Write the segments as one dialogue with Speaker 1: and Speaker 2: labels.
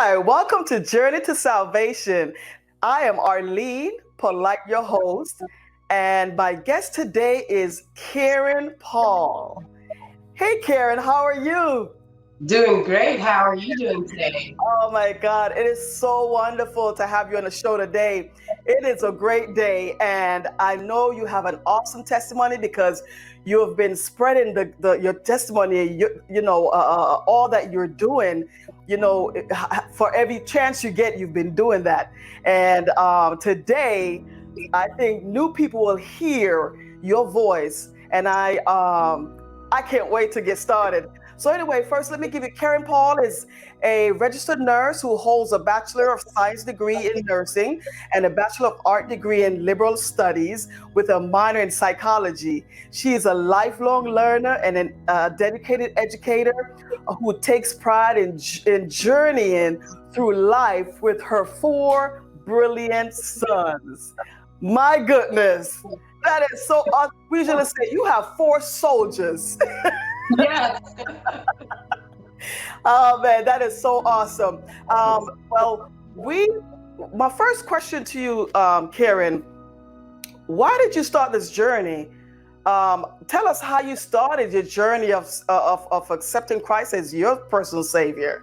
Speaker 1: Hi, welcome to Journey to Salvation. I am Arlene, polite your host, and my guest today is Karen Paul. Hey, Karen, how are you?
Speaker 2: Doing great. How are you doing today?
Speaker 1: Oh my God, it is so wonderful to have you on the show today. It is a great day, and I know you have an awesome testimony because you have been spreading your testimony, all that you're doing. For every chance you get, you've been doing that. And today, I think new people will hear your voice, and I can't wait to get started. So anyway, first let me give you Karen Paul is a registered nurse who holds a Bachelor of Science degree in nursing and a Bachelor of Art degree in liberal studies with a minor in psychology. She is a lifelong learner and a dedicated educator who takes pride in journeying through life with her four brilliant sons. My goodness, that is so awesome. We usually say you have four soldiers.
Speaker 2: Yes.
Speaker 1: Oh man, that is so awesome. Well, we. My first question to you, Karen, why did you start this journey? Tell us how you started your journey of accepting Christ as your personal Savior.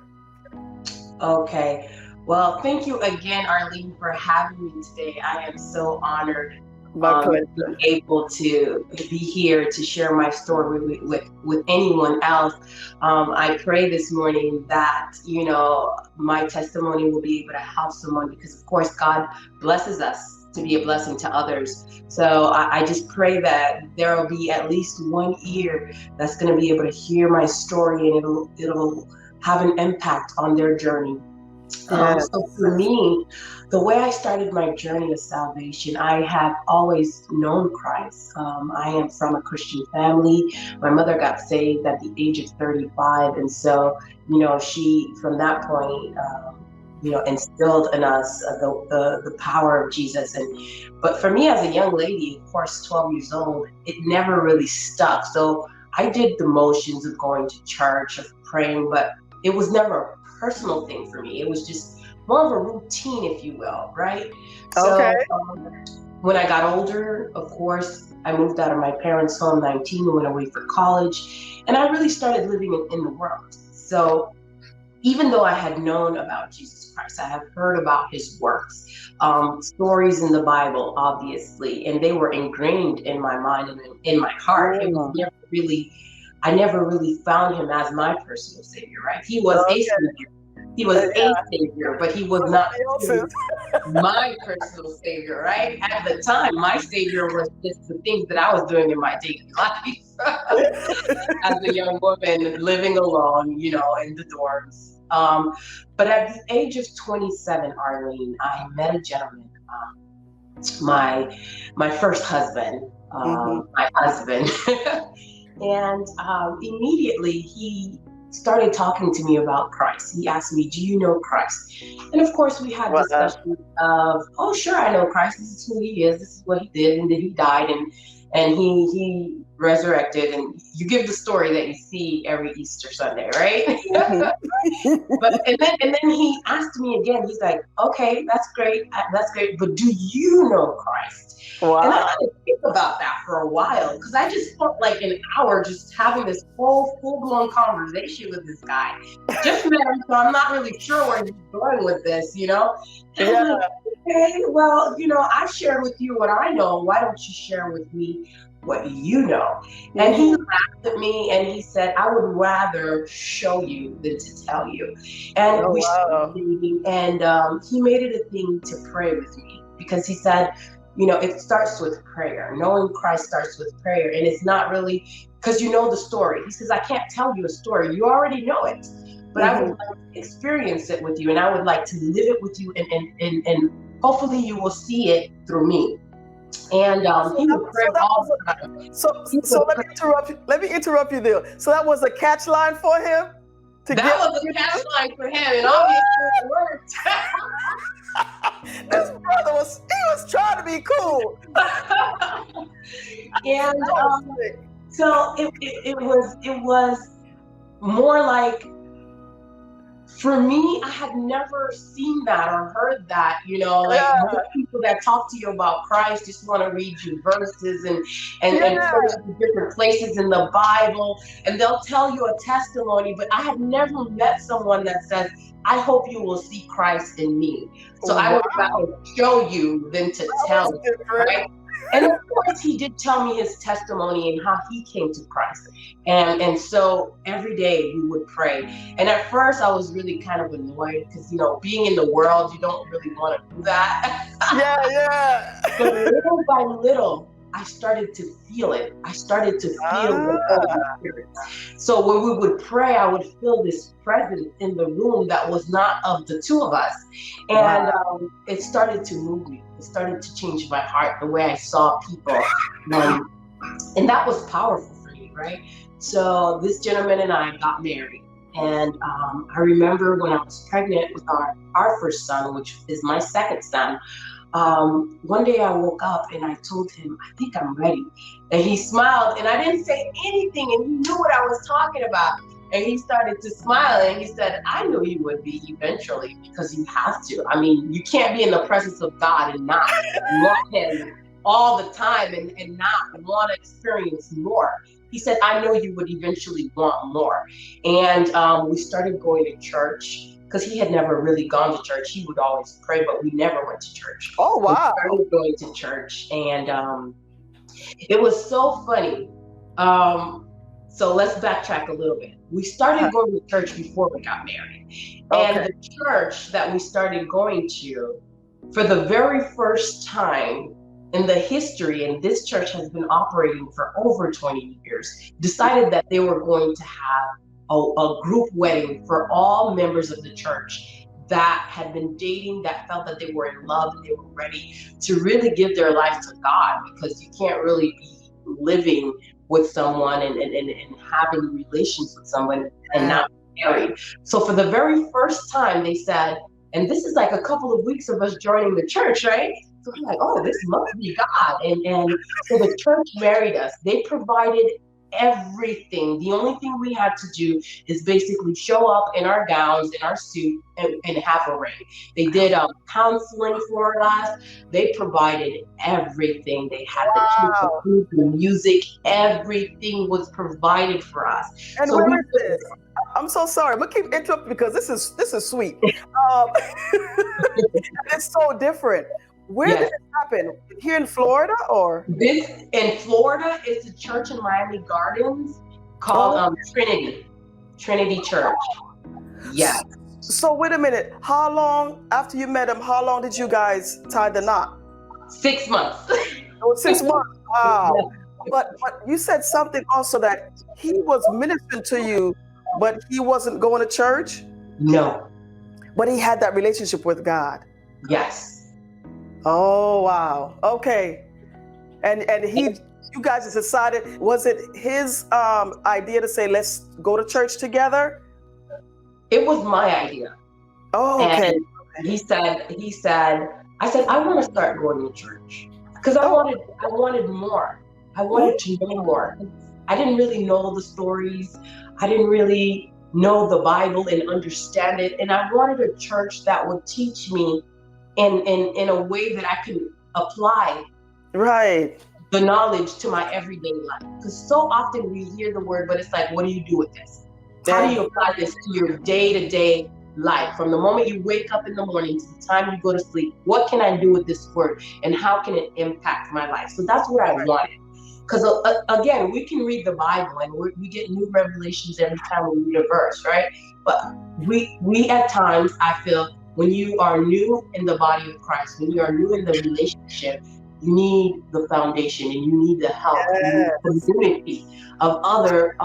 Speaker 2: Okay. Well, thank you again, Arlene, for having me today. I am so honored
Speaker 1: My
Speaker 2: to
Speaker 1: pleasure.
Speaker 2: be able to be here to share my story with anyone else. I pray this morning that, my testimony will be able to help someone because, of course, God blesses us to be a blessing to others. So I just pray that there will be at least one ear that's going to be able to hear my story and it'll have an impact on their journey.
Speaker 1: Yeah.
Speaker 2: So for me, the way I started my journey of salvation, I have always known Christ. I am from a Christian family. My mother got saved at the age of 35. And so, she, from that point, instilled in us the power of Jesus. But for me as a young lady, of course, 12 years old, it never really stuck. So I did the motions of going to church, of praying, but it was never a personal thing for me. It was just more of a routine, if you will, right?
Speaker 1: Okay.
Speaker 2: So when I got older, of course, I moved out of my parents' home 19 and went away for college. And I really started living in the world. So even though I had known about Jesus Christ, I have heard about his works, stories in the Bible, obviously, and they were ingrained in my mind and in my heart. It was
Speaker 1: Mm.
Speaker 2: I never really found him as my personal savior, right? He was a
Speaker 1: Okay.
Speaker 2: savior. He was a
Speaker 1: Yeah.
Speaker 2: savior, but he was not
Speaker 1: Somebody else's.
Speaker 2: truly my personal savior, right? At the time, my savior was just the things that I was doing in my daily life as a young woman living alone, in the dorms. But at the age of 27, Arlene, I met a gentleman, my my first husband,
Speaker 1: Hmm.
Speaker 2: my husband, and immediately he started talking to me about Christ. He asked me, "Do you know Christ?" And of course, we had
Speaker 1: Wow.
Speaker 2: discussions of, "Oh, sure, I know Christ. This is who he is. This is what he did, and then he died, and he resurrected." And you give the story that you see every Easter Sunday, right?
Speaker 1: Hmm.
Speaker 2: And then he asked me again. He's like, "Okay, that's great, but do you know Christ?" And I had
Speaker 1: Wow.
Speaker 2: to think about that for a while because I just felt like an hour just having this whole full blown conversation with this guy. Just met him, so I'm not really sure where he's going with this. And I'm
Speaker 1: Yeah.
Speaker 2: like, okay, well, I shared with you what I know. Why don't you share with me what you know? And he
Speaker 1: Hmm.
Speaker 2: laughed at me and he said, I would rather show you than to tell you. And
Speaker 1: Oh
Speaker 2: we started
Speaker 1: wow.
Speaker 2: dating, and he made it a thing to pray with me because he said, it starts with prayer. Knowing Christ starts with prayer. And it's not really because you know the story. He says, I can't tell you a story. You already know it. But I would
Speaker 1: Hmm.
Speaker 2: like to experience it with you, and I would like to live it with you, and hopefully you will see it through me. And he would
Speaker 1: So
Speaker 2: pray
Speaker 1: that
Speaker 2: all
Speaker 1: was
Speaker 2: the time. He
Speaker 1: so
Speaker 2: would
Speaker 1: let me
Speaker 2: pray.
Speaker 1: interrupt you. Let me interrupt you there. So that was a catch line for him to
Speaker 2: That
Speaker 1: get
Speaker 2: was
Speaker 1: with
Speaker 2: a catch
Speaker 1: you.
Speaker 2: line for him, and obviously it worked.
Speaker 1: This brother was trying to be cool.
Speaker 2: And
Speaker 1: That was slick.
Speaker 2: so it was more like For me, I had never seen that or heard that. Like
Speaker 1: Yeah,
Speaker 2: most people that talk to you about Christ just want to read you verses and
Speaker 1: yeah.
Speaker 2: point you to different places in the Bible, and they'll tell you a testimony. But I have never met someone that says, "I hope you will see Christ in me." So I would
Speaker 1: Wow,
Speaker 2: rather show you than to
Speaker 1: that
Speaker 2: tell
Speaker 1: was
Speaker 2: you,
Speaker 1: different.
Speaker 2: right? And of course, he did tell me his testimony and how he came to Christ. And so every day we would pray. And at first I was really kind of annoyed because, being in the world, you don't really want to do that.
Speaker 1: Yeah, yeah.
Speaker 2: But little by little, I started to feel it. I started to feel the Holy
Speaker 1: Ah,
Speaker 2: Spirit. So when we would pray, I would feel this presence in the room that was not of the two of us.
Speaker 1: wow.
Speaker 2: And it started to move me. It started to change my heart, the way I saw people. Um, and that was powerful for me, right? So this gentleman and I got married. And I remember when I was pregnant with our first son, which is my second son, one day I woke up and I told him, I think I'm ready. And he smiled and I didn't say anything, and he knew what I was talking about. And he started to smile and he said, I knew you would be eventually, because you have to. I mean, you can't be in the presence of God and not want him all the time and not want to experience more. He said, I know you would eventually want more. And we started going to church because he had never really gone to church. He would always pray, but we never went to church.
Speaker 1: Oh,
Speaker 2: We
Speaker 1: wow.
Speaker 2: started going to church, and it was so funny. So let's backtrack a little bit. We started going to church before we got married. And
Speaker 1: Okay.
Speaker 2: the church that we started going to, for the very first time in the history, and this church has been operating for over 20 years, decided that they were going to have a group wedding for all members of the church that had been dating, that felt that they were in love and they were ready to really give their life to God, because you can't really be living with someone and having relations with someone and
Speaker 1: Yeah.
Speaker 2: not be married. So for the very first time, they said, and this is like a couple of weeks of us joining the church, right? So I'm like, oh, this must be God. And so the church married us. They provided everything. The only thing we had to do is basically show up in our gowns, in our suit, and have a ring. They did counseling for us. They provided everything. They had the kids, the
Speaker 1: Wow.
Speaker 2: food, the music, everything was provided for us.
Speaker 1: And
Speaker 2: So
Speaker 1: where
Speaker 2: we
Speaker 1: is this? I'm so sorry. I'm gonna keep interrupting because this is sweet. It's so different. Where did
Speaker 2: yes.
Speaker 1: it happen? Here in Florida or?
Speaker 2: This in Florida is a church in Miami Gardens called
Speaker 1: Oh,
Speaker 2: Trinity Church. Yes.
Speaker 1: so wait a minute. How long after you met him? How long did you guys tie the knot?
Speaker 2: 6 months.
Speaker 1: It was 6 months.
Speaker 2: Yeah.
Speaker 1: Wow. But you said something also that he was ministering to you, but he wasn't going to church.
Speaker 2: No.
Speaker 1: But he had that relationship with God.
Speaker 2: Yes.
Speaker 1: Oh wow. Okay. And you guys just decided, was it his idea to say let's go to church together?
Speaker 2: It was my idea.
Speaker 1: Oh, okay.
Speaker 2: And he said, I said, I want to start going to church because I
Speaker 1: Oh,
Speaker 2: wanted more. I
Speaker 1: mhm.
Speaker 2: wanted to know more. I didn't really know the stories. I didn't really know the Bible and understand it. And I wanted a church that would teach me in a way that I could apply
Speaker 1: Right.
Speaker 2: the knowledge to my everyday life. Because so often we hear the word, but it's like, what do you do with this? How do you apply this to your day-to-day life? From the moment you wake up in the morning to the time you go to sleep, what can I do with this word? And how can it impact my life? So that's what I wanted. Because again, we can read the Bible and we get new revelations every time we read a verse, right? But we at times, I feel, when you are new in the body of Christ, when you are new in the relationship, you need the foundation and you need the help, you need the
Speaker 1: Yes.
Speaker 2: community of other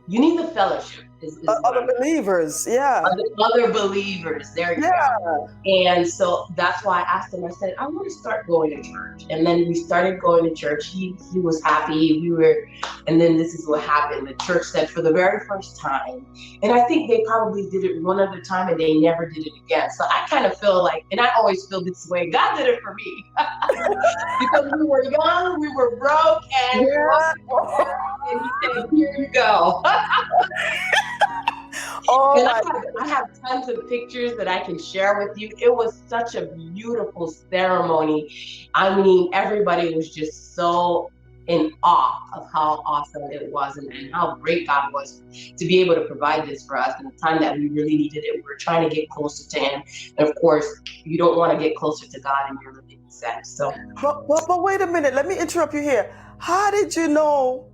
Speaker 2: you need the fellowship is what
Speaker 1: Other
Speaker 2: I'm
Speaker 1: believers. Yeah.
Speaker 2: other believers. There you
Speaker 1: Yeah.
Speaker 2: go. And so that's why I asked him. I said, I want to start going to church. And then we started going to church. He was happy. And then this is what happened. The church said for the very first time, and I think they probably did it one other time and they never did it again. So I kind of feel like, and I always feel this way, God did it for me. Because we were young, we were broke, and
Speaker 1: Yeah.
Speaker 2: and he said, "Here you go."
Speaker 1: Oh
Speaker 2: And
Speaker 1: my
Speaker 2: I have tons of pictures that I can share with you. It was such a beautiful ceremony. I mean, everybody was just so in awe of how awesome it was, and how great God was to be able to provide this for us in the time that we really needed it. We were trying to get closer to Him. And of course, you don't want to get closer to God in your living sex. So,
Speaker 1: but wait a minute, let me interrupt you here. How did you know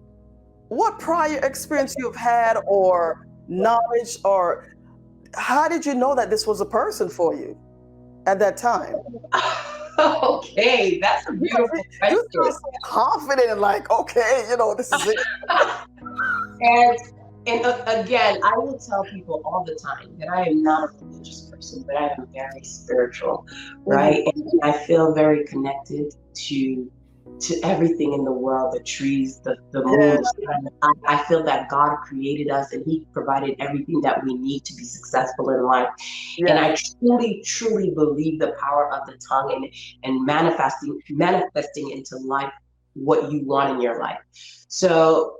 Speaker 1: what prior experience you've had or knowledge, or how did you know that this was a person for you at that time?
Speaker 2: okay, that's a beautiful
Speaker 1: You
Speaker 2: question.
Speaker 1: sound so confident and like, okay, this is it.
Speaker 2: And again, I will tell people all the time that I am not a religious person, but I am very spiritual,
Speaker 1: Mhm.
Speaker 2: right? And I feel very connected to everything in the world, the trees, the moon,
Speaker 1: Yeah,
Speaker 2: the sun. I feel that God created us and He provided everything that we need to be successful in life. And
Speaker 1: yes.
Speaker 2: I truly, truly believe the power of the tongue, and manifesting into life what you want in your life. So,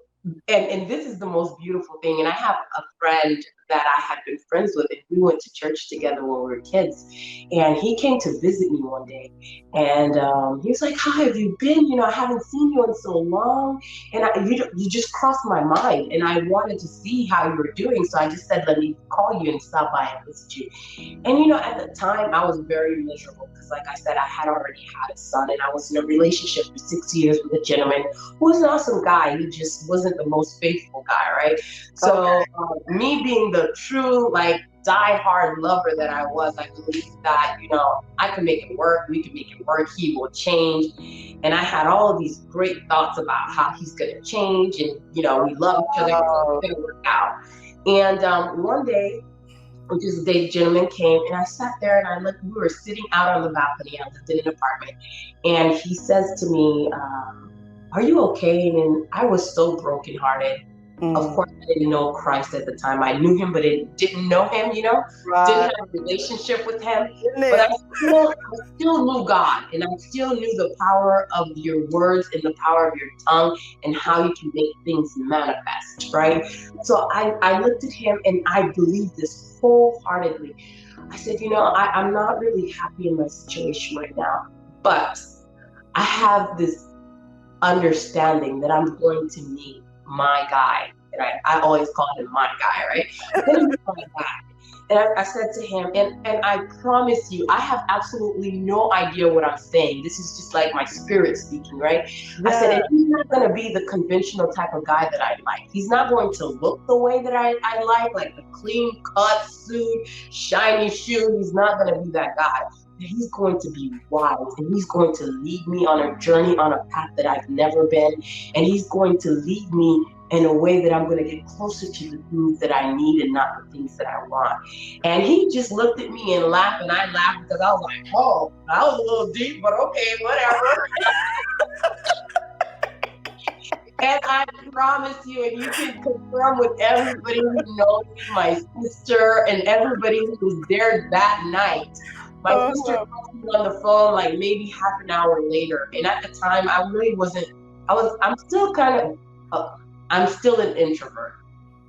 Speaker 2: and this is the most beautiful thing. And I have a friend that I had been friends with, and we went to church together when we were kids. And he came to visit me one day, and he was like, "How have you been? I haven't seen you in so long, and you just crossed my mind, and I wanted to see how you were doing. So I just said, let me call you and stop by and visit you." And at the time, I was very miserable because, like I said, I had already had a son, and I was in a relationship for 6 years with a gentleman who was an awesome guy. He just wasn't the most faithful guy, right?
Speaker 1: Okay.
Speaker 2: So, me being the true, like, die-hard lover that I was, I believed that, I can make it work. We can make it work. He will change. And I had all of these great thoughts about how he's going to change. And, we love each other.
Speaker 1: Uh,
Speaker 2: It's going to work out. And one day, which is the day the gentleman came, and I sat there and I looked. We were sitting out on the balcony. I lived in an apartment, and he says to me, "Are you okay?" And I was so brokenhearted. Of
Speaker 1: mm,
Speaker 2: course, I didn't know Christ at the time. I knew Him, but didn't know Him. Didn't
Speaker 1: right.
Speaker 2: have a relationship with Him.
Speaker 1: In
Speaker 2: But
Speaker 1: there.
Speaker 2: I still knew God, and I still knew the power of your words and the power of your tongue and how you can make things manifest, right? So I looked at him and I believed this wholeheartedly. I said, I'm not really happy in my situation right now, but I have this understanding that I'm going to meet my guy. And I always call him my guy, right? I'm going to meet my guy. And I said to him, and I promise you, I have absolutely no idea what I'm saying. This is just like my spirit speaking, right? I said,
Speaker 1: Yeah.
Speaker 2: and he's not going to be the conventional type of guy that I like. He's not going to look the way that I like the clean cut suit, shiny shoe. He's not going to be that guy. He's going to be wise, and he's going to lead me on a journey, on a path that I've never been. And he's going to lead me in a way that I'm going to get closer to the things that I need and not the things that I want. And he just looked at me and laughed, and I laughed because I was like, "Oh, that was a little deep, but okay, whatever." And I promise you, and you can confirm with everybody who knows me, my sister and everybody who was there that night. My sister
Speaker 1: Uh,
Speaker 2: called me on the phone like maybe half an hour later. And at the time, I really wasn't, I'm still I'm still an introvert.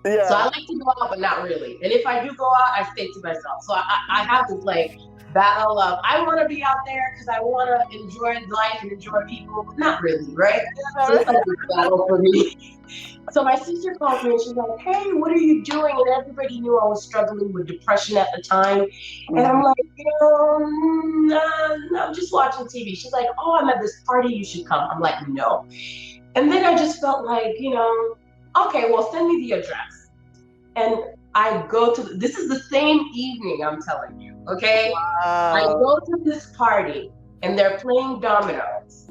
Speaker 2: So I
Speaker 1: yeah.
Speaker 2: like to go out, but not really. And if I do go out, I stay to myself. So I have this like battle of I want to be out there because I want to enjoy life and enjoy people, but not really, right? So it's like this battle for me. So my sister calls me and she's like, "Hey, what are you doing?" And everybody knew I was struggling with depression at the time. And I'm
Speaker 1: Mhm.
Speaker 2: like, I'm just watching TV. She's like, "Oh, I'm at this party. You should come." I'm like, "No." And then I just felt like, okay, well, send me the address. And I go to, this is the same evening, I'm telling you, okay? I
Speaker 1: Wow.
Speaker 2: go to this party and they're playing dominoes.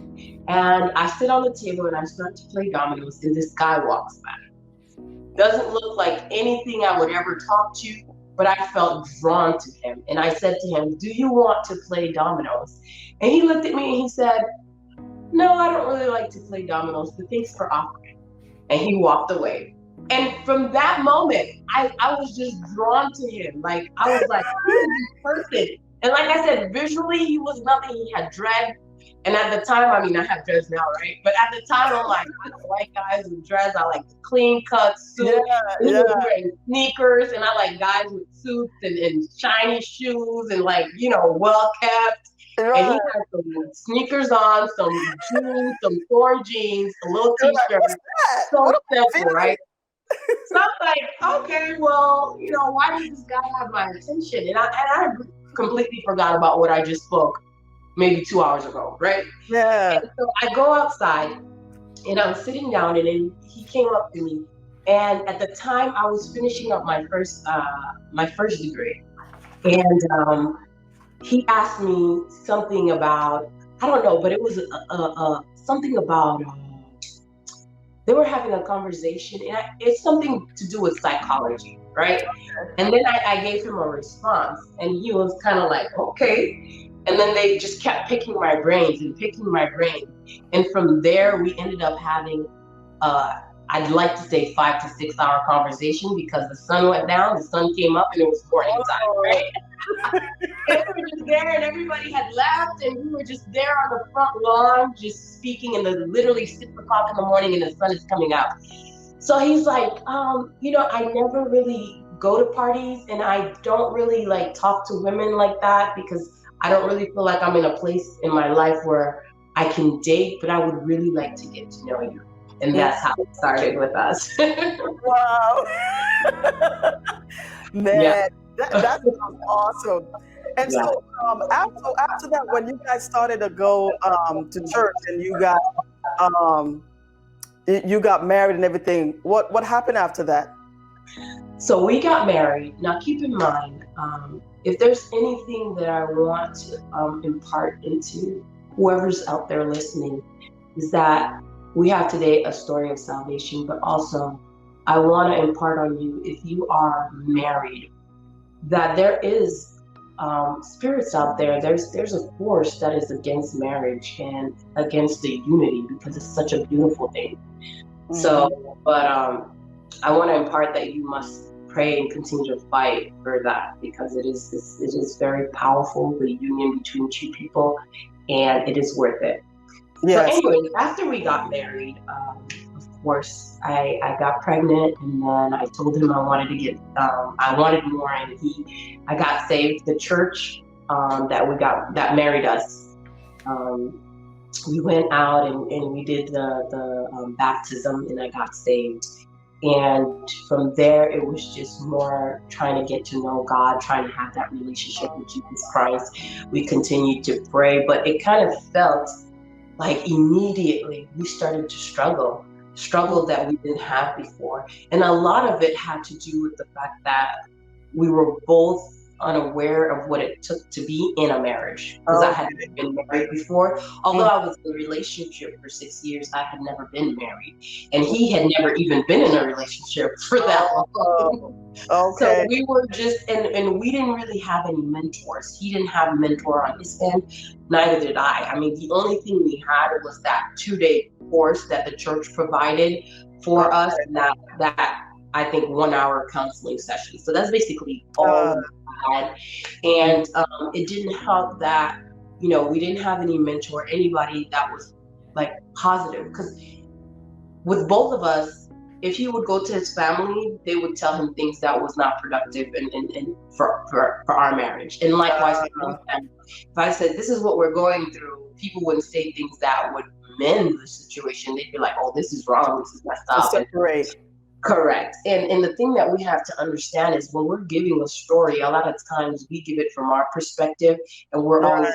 Speaker 2: And I sit on the table and I start to play dominoes, and this guy walks by. Doesn't look like anything I would ever talk to, but I felt drawn to him. And I said to him, "Do you want to play dominoes?" And he looked at me and he said, "No, I don't really like to play dominoes, but thanks for offering." And he walked away. And from that moment, I was just drawn to him. Like, I was like, who is this person? And like I said, visually, he was nothing. He had dread. And at the time, I mean, I have dreads now, right? But at the time, I'm like, I like white guys with dreads. I like the clean cut suit.
Speaker 1: Yeah,
Speaker 2: And he
Speaker 1: yeah,
Speaker 2: was wearing sneakers, and I like guys with suits and shiny shoes and like, well kept. And he
Speaker 1: right.
Speaker 2: had some sneakers on, some jeans, some torn jeans, a little
Speaker 1: You're like,
Speaker 2: t-shirt.
Speaker 1: what's that?
Speaker 2: So
Speaker 1: What am I
Speaker 2: simple,
Speaker 1: feeling?
Speaker 2: right? So I'm like, okay, well, why does this guy have my attention? And I completely forgot about what I just spoke maybe 2 hours ago, right?
Speaker 1: Yeah.
Speaker 2: And so I go outside and I'm sitting down, and then he came up to me. And at the time, I was finishing up my first degree, and he asked me something about, I don't know, but it was something about. They were having a conversation, and it's something to do with psychology, right? And then I gave him a response, and he was kind of like, okay. And then they just kept picking my brains and picking my brain. And from there, we ended up having, I'd like to say 5 to 6 hour conversation, because the sun went down, the sun came up, and it was morning time,
Speaker 1: Oh,
Speaker 2: right? And we were just there, and everybody had left, and we were just there on the front lawn, just speaking, and the literally 6 o'clock in the morning, and the sun is coming out. So he's like, I never really go to parties, and I don't really like talk to women like that, because I don't really feel like I'm in a place in my life where I can date, but I would really like to get to know you. And that's how it started with us.
Speaker 1: wow.
Speaker 2: Yeah.
Speaker 1: Man, that sounds awesome. And
Speaker 2: Yeah.
Speaker 1: so after that, when you guys started to go to church and um you got married and everything, what happened after that?
Speaker 2: So we got married. Now, keep in mind, if there's anything that I want to impart into whoever's out there listening, is that we have today a story of salvation, but also I want to impart on you, if you are married, that there is spirits out there. There's a force that is against marriage and against the unity, because it's such a beautiful thing. So, but I want to impart that you must pray and continue to fight for that, because it is very powerful, the union between two people, and it is worth it. So
Speaker 1: Yes.
Speaker 2: anyway, after we got married, of course, I got pregnant, and then I told him I wanted to get, I wanted more, and I got saved. The church that married us, we went out and we did the baptism, and I got saved. And from there, it was just more trying to get to know God, trying to have that relationship with Jesus Christ. We continued to pray, but it kind of felt like immediately we started to struggle that we didn't have before. And a lot of it had to do with the fact that we were both unaware of what it took to be in a marriage, because I had never been married before. Although I was in a relationship for 6 years, I had never been married, and he had never even been in a relationship for that long.
Speaker 1: Okay.
Speaker 2: So we were just, and we didn't really have any mentors. He didn't have a mentor on his end, neither did I. I mean, the only thing we had was that 2-day course that the church provided for us, that I think 1 hour counseling session. So that's basically all we had. And it didn't help that, we didn't have any mentor, anybody that was like positive. Because with both of us, if he would go to his family, they would tell him things that was not productive and for our marriage. And likewise, if I said, this is what we're going through, people wouldn't say things that would mend the situation. They'd be like, oh, this is wrong, this is messed up.
Speaker 1: Separate.
Speaker 2: Correct. And the thing that we have to understand is, when we're giving a story, a lot of times we give it from our perspective, and we're always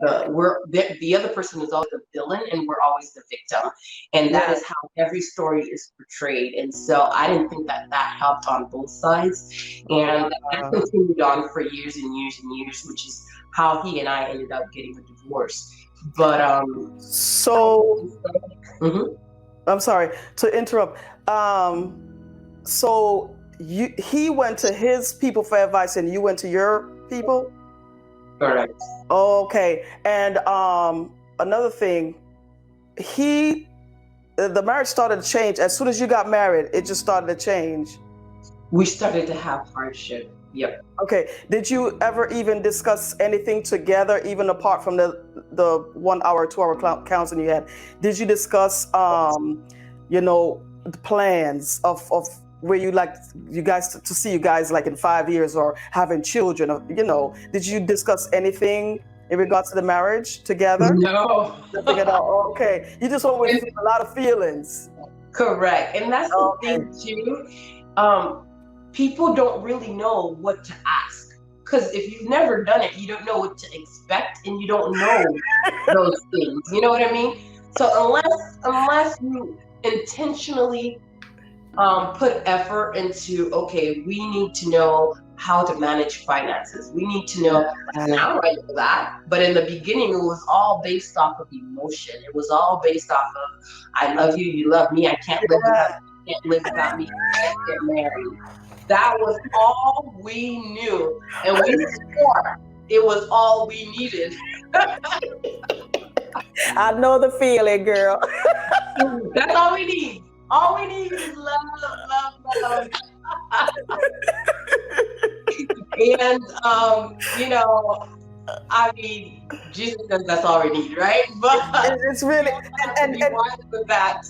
Speaker 2: the other person is always the villain, and we're always the victim. And that is how every story is portrayed. And so I didn't think that helped on both sides. And that continued on for years and years and years, which is how he and I ended up getting a divorce. But
Speaker 1: I'm sorry to interrupt. So he went to his people for advice, and you went to your people?
Speaker 2: Correct.
Speaker 1: Okay. And another thing, the marriage started to change as soon as you got married. It just started to change.
Speaker 2: We started to have hardship. Yep.
Speaker 1: Okay. Did you ever even discuss anything together, even apart from the 1 hour, 2 hour counseling you had? Did you discuss, the plans of where you like you guys to see you guys like in 5 years or having children? Or, did you discuss anything in regards to the marriage together?
Speaker 2: No.
Speaker 1: Nothing at all. Okay. You just always feel a lot of feelings.
Speaker 2: Correct. And that's the
Speaker 1: Okay.
Speaker 2: thing too. People don't really know what to ask. Because if you've never done it, you don't know what to expect and you don't know those things. You know what I mean? So unless you intentionally put effort into, okay, we need to know how to manage finances. We need to know, I'm right for that. But in the beginning, it was all based off of emotion. It was all based off of, I love you, you love me, I can't live without
Speaker 1: Yeah.
Speaker 2: you, can't live without me, let's get married. That was all we knew. And we swore it was all we needed.
Speaker 1: I know the feeling, girl.
Speaker 2: That's all we need. All we need is love, love, love. And I mean, Jesus says that's all we need, right? But
Speaker 1: It's really
Speaker 2: we also have to
Speaker 1: and
Speaker 2: be wise with that.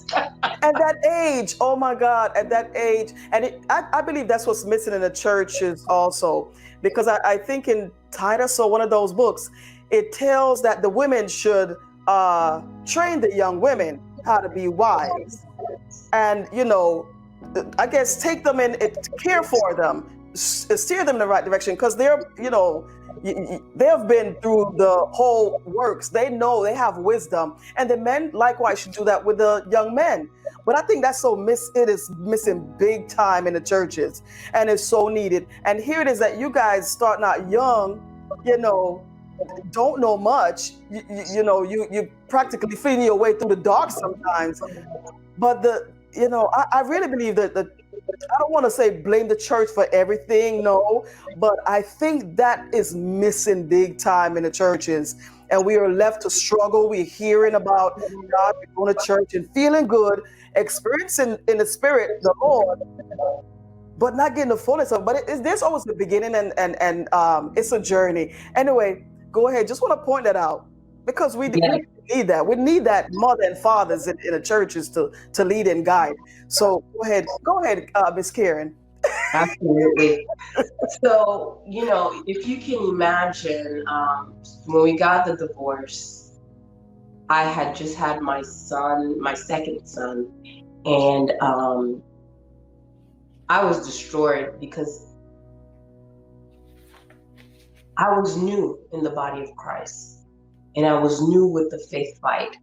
Speaker 1: at that age, oh my God, at that age, and I believe that's what's missing in the churches also, because I think in Titus or one of those books, it tells that the women should train the young women how to be wise, and I guess take them in, care for them, steer them in the right direction, because they're they have been through the whole works. They know, they have wisdom, and the men likewise should do that with the young men. But I think that's it is missing big time in the churches, and it's so needed. And here it is that you guys starting out young, you know, don't know much. You practically feeding your way through the dark sometimes. But I really believe that I don't want to say blame the church for everything, no, but I think that is missing big time in the churches. And we are left to struggle. We're hearing about God, we're going to church and feeling good, experiencing in the spirit the Lord, but not getting the fullness of it. But there's always the beginning, and it's a journey. Anyway, go ahead. Just want to point that out because we
Speaker 2: Yeah.
Speaker 1: need that. We need that mother and fathers in the churches to lead and guide. So go ahead, Miss Karen.
Speaker 2: Absolutely. So, if you can imagine, when we got the divorce, I had just had my son, my second son, and I was destroyed because I was new in the body of Christ, and I was new with the faith fight,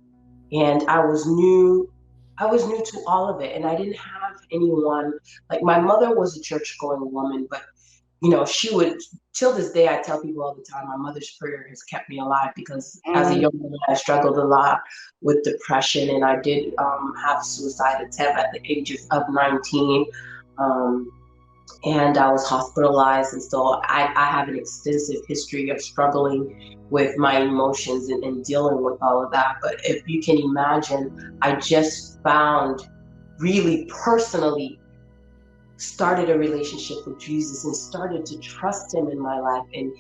Speaker 2: and I was new to all of it, and I didn't have anyone. Like, my mother was a church going woman, but she would, till this day, I tell people all the time, my mother's prayer has kept me alive, because as a young woman, I struggled a lot with depression, and I did have a suicide attempt at the age of 19. And I was hospitalized, and so I have an extensive history of struggling with my emotions and dealing with all of that. But if you can imagine, I just found, really personally, started a relationship with Jesus and started to trust him in my life. And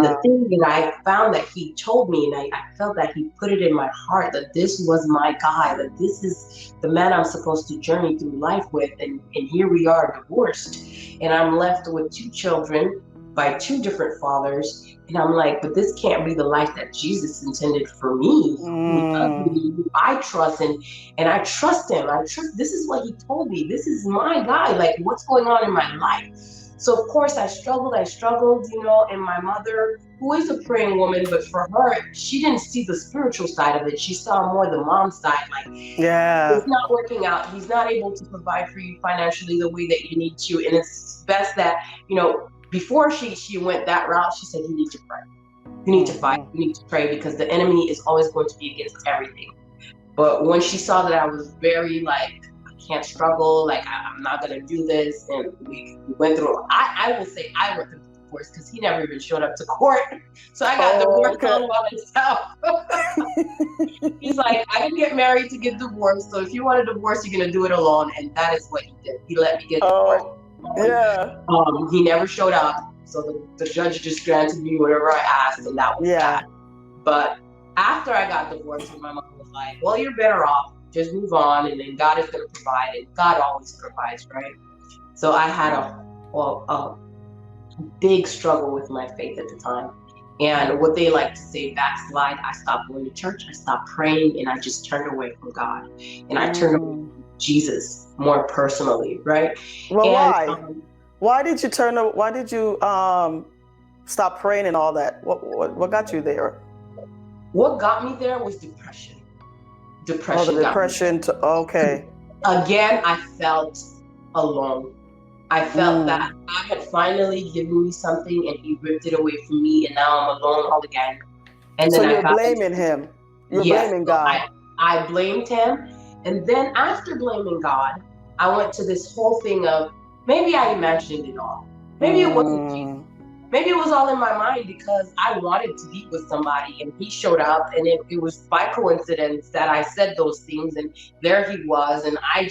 Speaker 2: the thing that I found that he told me, and I felt that he put it in my heart, that this was my guy, that this is the man I'm supposed to journey through life with. And here we are, divorced, and I'm left with 2 children by 2 different fathers. And I'm like, but this can't be the life that Jesus intended for me. Who I trust, and I trust him. This is what he told me. This is my guy. Like, what's going on in my life? So of course I struggled, and my mother, who is a praying woman, but for her, she didn't see the spiritual side of it. She saw more the mom side. Like, it's not working out. He's not able to provide for you financially the way that you need to. And it's best that, before she went that route, she said, you need to pray. You need to fight. You need to pray, because the enemy is always going to be against everything. But when she saw that I was very like, I can't struggle, like I'm not going to do this, and we went through, I will say I went through the divorce, because he never even showed up to court. So I got divorced all by myself. He's like, I didn't get married to get divorced, so if you want a divorce, you're going to do it alone. And that is what he did. He let me get divorced.
Speaker 1: Yeah.
Speaker 2: He never showed up. So the judge just granted me whatever I asked, and that was that. But after I got divorced, my mom was like, well, you're better off. Just move on, and then God is going to provide, and God always provides, right? So I had a big struggle with my faith at the time. And what they like to say, backslide. I stopped going to church, I stopped praying, and I just turned away from God. And I turned away from Jesus more personally, right?
Speaker 1: Well,
Speaker 2: and,
Speaker 1: why did you stop praying and all that? What got you there?
Speaker 2: What got me there was depression.
Speaker 1: Oh, the depression. Okay.
Speaker 2: Again, I felt alone. I felt that God had finally given me something and he ripped it away from me, and now I'm alone all again. And then
Speaker 1: so you're blaming him. You're blaming God.
Speaker 2: I blamed him. And then after blaming God, I went to this whole thing of maybe I imagined it all. Maybe it wasn't Jesus. Maybe it was all in my mind because I wanted to be with somebody and he showed up, and it was by coincidence that I said those things and there he was, and I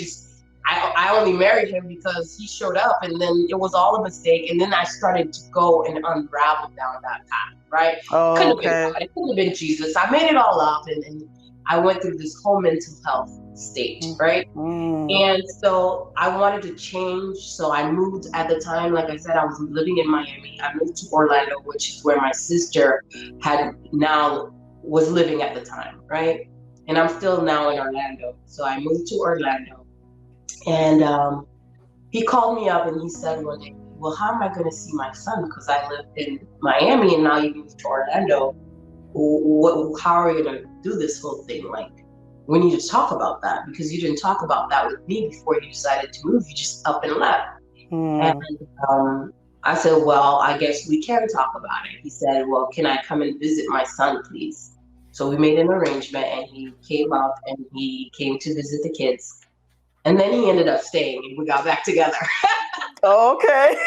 Speaker 2: only married him because he showed up, and then it was all a mistake, and then I started to go and unravel down that path, right?
Speaker 1: Oh,
Speaker 2: couldn't have been God, it couldn't have been Jesus. I made it all up, and I went through this whole mental health state, right? And so I wanted to change. So I moved at the time, like I said, I was living in Miami. I moved to Orlando, which is where my sister was living at the time, right? And I'm still now in Orlando. So I moved to Orlando, and he called me up and he said one day, well, how am I going to see my son? Because I lived in Miami and now you moved to Orlando. How are we going to do this whole thing? Like, we need to talk about that, because you didn't talk about that with me before you decided to move. You just up and left. And I said, well, I guess we can talk about it. He said, well, can I come and visit my son, please? So we made an arrangement, and he came up and he came to visit the kids. And then he ended up staying, and we got back together.
Speaker 1: Okay.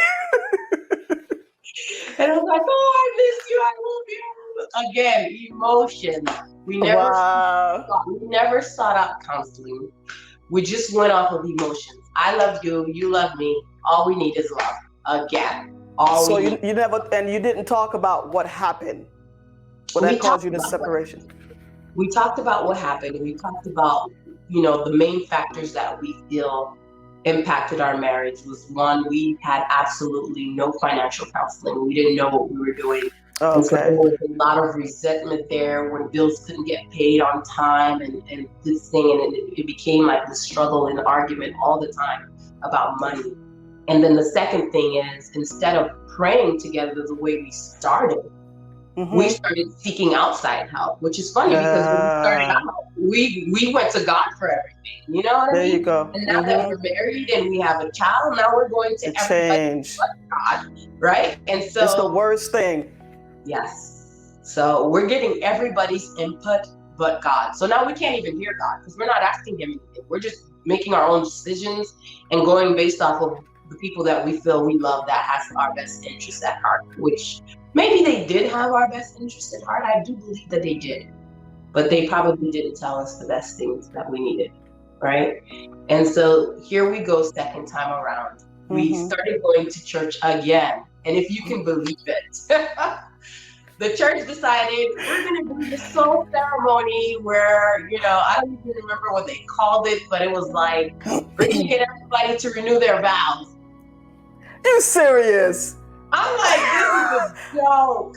Speaker 2: And I was like, oh, I miss you. I love you. Again, emotion. We never sought out counseling. We just went off of emotions. I love you. You love me. All we need is love. Again.
Speaker 1: So you never, and you didn't talk about what happened. What caused you the separation?
Speaker 2: We talked about what happened. We talked about, the main factors that we feel impacted our marriage was, one, we had absolutely no financial counseling. We didn't know what we were doing.
Speaker 1: Okay.
Speaker 2: And so there was a lot of resentment there when bills couldn't get paid on time and this thing. And it became like the struggle and argument all the time about money. And then the second thing is, instead of praying together the way we started, we started seeking outside help, which is funny because when we started out, we went to God for everything. You know what I mean?
Speaker 1: There you go.
Speaker 2: And now that we're married and we have a child, now we're going to everybody but God, right? And so
Speaker 1: it's the worst thing.
Speaker 2: Yes. So we're getting everybody's input but God. So now we can't even hear God because we're not asking him anything. We're just making our own decisions and going based off of the people that we feel we love that has our best interests at heart, which maybe they did have our best interests at heart. I do believe that they did, but they probably didn't tell us the best things that we needed, right? And so here we go, second time around. We started going to church again. And if you can believe it, the church decided we're going to do this soul ceremony where, I don't even remember what they called it, but it was like, we're going to get everybody to renew their vows.
Speaker 1: You serious?
Speaker 2: I'm like, this is a joke.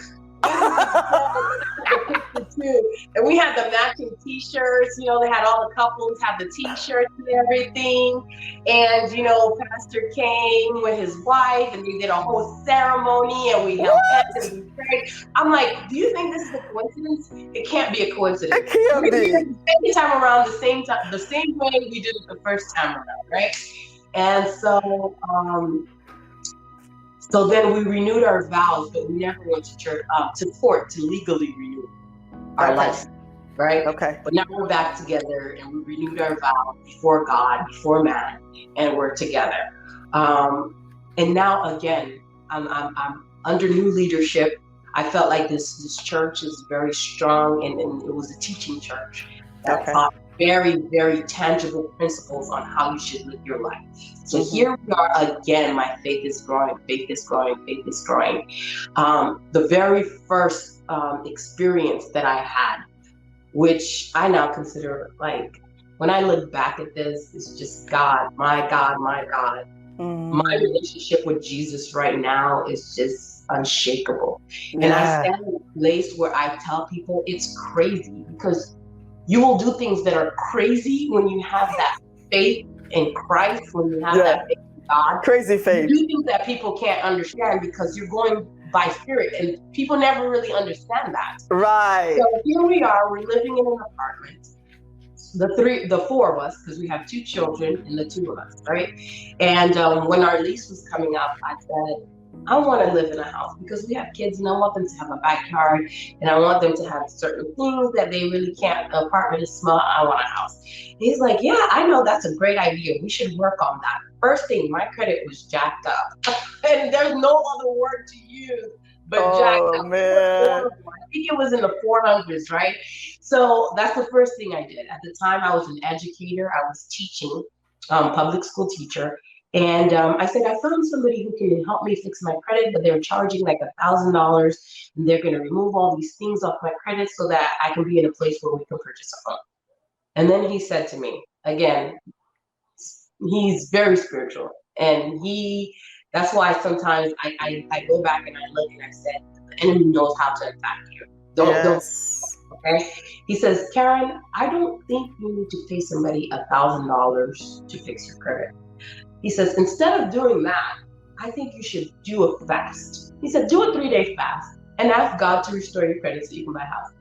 Speaker 2: And we had the matching t-shirts, they had all the couples have the t-shirts and everything. And, Pastor came with his wife and they did a whole ceremony and we held hands and we prayed. I'm like, do you think this is a coincidence? It can't be a coincidence.
Speaker 1: It can't be.
Speaker 2: The same time around, the same way we did it the first time around, right? And so then we renewed our vows, but we never went to church, to court to legally renew our life, right?
Speaker 1: Okay.
Speaker 2: But now we're back together and we renewed our vows before God, before man, and we're together. And now again, I'm under new leadership. I felt like this church is very strong, and it was a teaching church that taught very, very tangible principles on how you should live your life. So here we are again. My faith is growing, faith is growing, faith is growing. The very first experience that I had, which I now consider like, when I look back at this, it's just God, my God, my God. My relationship with Jesus right now is just unshakable. And I
Speaker 1: Yeah.
Speaker 2: stand in a place where I tell people it's crazy, because you will do things that are crazy when you have that faith in Christ, when you have that faith in God.
Speaker 1: Crazy faith.
Speaker 2: You do things that people can't understand because you're going by spirit, and people never really understand that.
Speaker 1: Right.
Speaker 2: So here we are, we're living in an apartment. The four of us, because we have two children and the two of us, right? And when our lease was coming up, I said, I want to live in a house because we have kids and I want them to have a backyard and I want them to have certain things that they really can't. The apartment is small. I want a house. He's like, yeah, I know, that's a great idea. We should work on that. First thing, my credit was jacked up. And there's no other word to use but jacked up.
Speaker 1: Man.
Speaker 2: I think it was in the 400s, right? So that's the first thing I did. At the time, I was an educator. I was teaching, public school teacher. And I said, I found somebody who can help me fix my credit, but they're charging like $1,000, and they're going to remove all these things off my credit so that I can be in a place where we can purchase a home. And then he said to me, again, he's very spiritual, and that's why sometimes I go back and I look and I said, the enemy knows how to attack you. Don't. Okay. He says, Karen, I don't think you need to pay somebody $1,000 to fix your credit. He says, instead of doing that, I think you should do a fast. He said, do a 3-day fast and ask God to restore your credit so you can buy a house.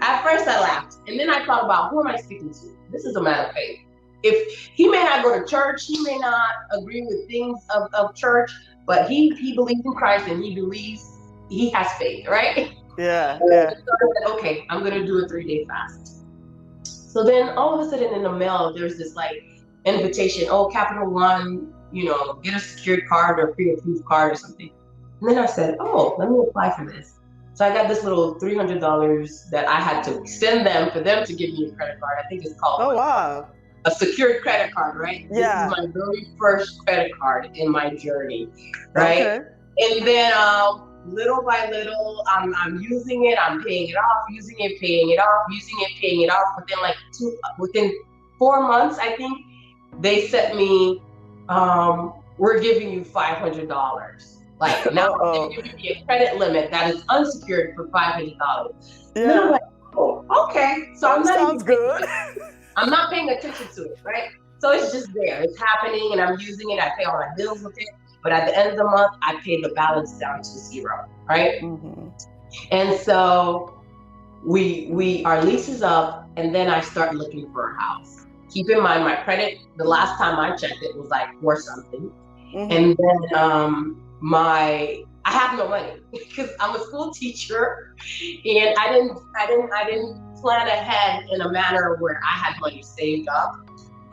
Speaker 2: At first I laughed, and then I thought about, who am I speaking to? This is a man of faith. If he may not go to church, he may not agree with things of church, but he believes in Christ and he believes he has faith, right?
Speaker 1: Yeah.
Speaker 2: So I said, okay, I'm going to do a 3-day fast. So then all of a sudden in the mail, there's this like invitation, Capital One, get a secured card or pre-approved card or something. And then I said, let me apply for this. So I got this little $300 that I had to send them for them to give me a credit card. I think it's called a secured credit card, right?
Speaker 1: Yeah.
Speaker 2: This is my very first credit card in my journey, right?
Speaker 1: Okay.
Speaker 2: And then little by little, I'm using it, I'm paying it off, using it, paying it off, using it, paying it off. Within 4 months, I think, they sent me, we're giving you $500. Like now they're giving me a credit limit that is unsecured for $500.
Speaker 1: Yeah.
Speaker 2: And I'm like, okay. So
Speaker 1: sounds good.
Speaker 2: I'm not paying attention to it, right? So it's just there. It's happening and I'm using it. I pay all my bills with it. But at the end of the month, I pay the balance down to 0, right? And so our lease is up, and then I start looking for a house. Keep in mind, my credit, the last time I checked it was like 4 something. And then I have no money because I'm a school teacher, and I didn't plan ahead in a manner where I had money saved up.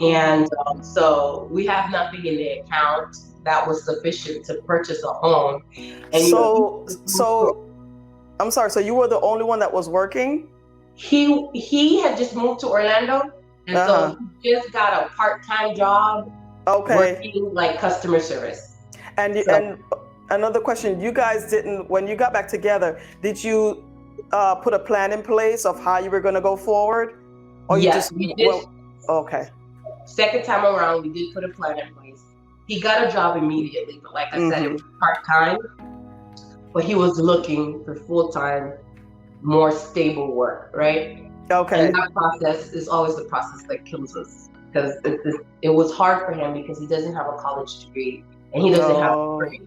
Speaker 2: And so we have nothing in the account that was sufficient to purchase a home. And
Speaker 1: so I'm sorry, so you were the only one that was working?
Speaker 2: He had just moved to Orlando, and so he just got a part-time job working like customer service.
Speaker 1: And another question, you guys didn't, when you got back together, did you put a plan in place of how you were going to go forward? Or
Speaker 2: yes, we did.
Speaker 1: Okay.
Speaker 2: Second time around, we did put a plan in place. He got a job immediately, but like I said, it was part-time. But he was looking for full-time, more stable work, right?
Speaker 1: Okay.
Speaker 2: And that process is always the process that kills us, because it was hard for him because he doesn't have a college degree and he doesn't have a degree.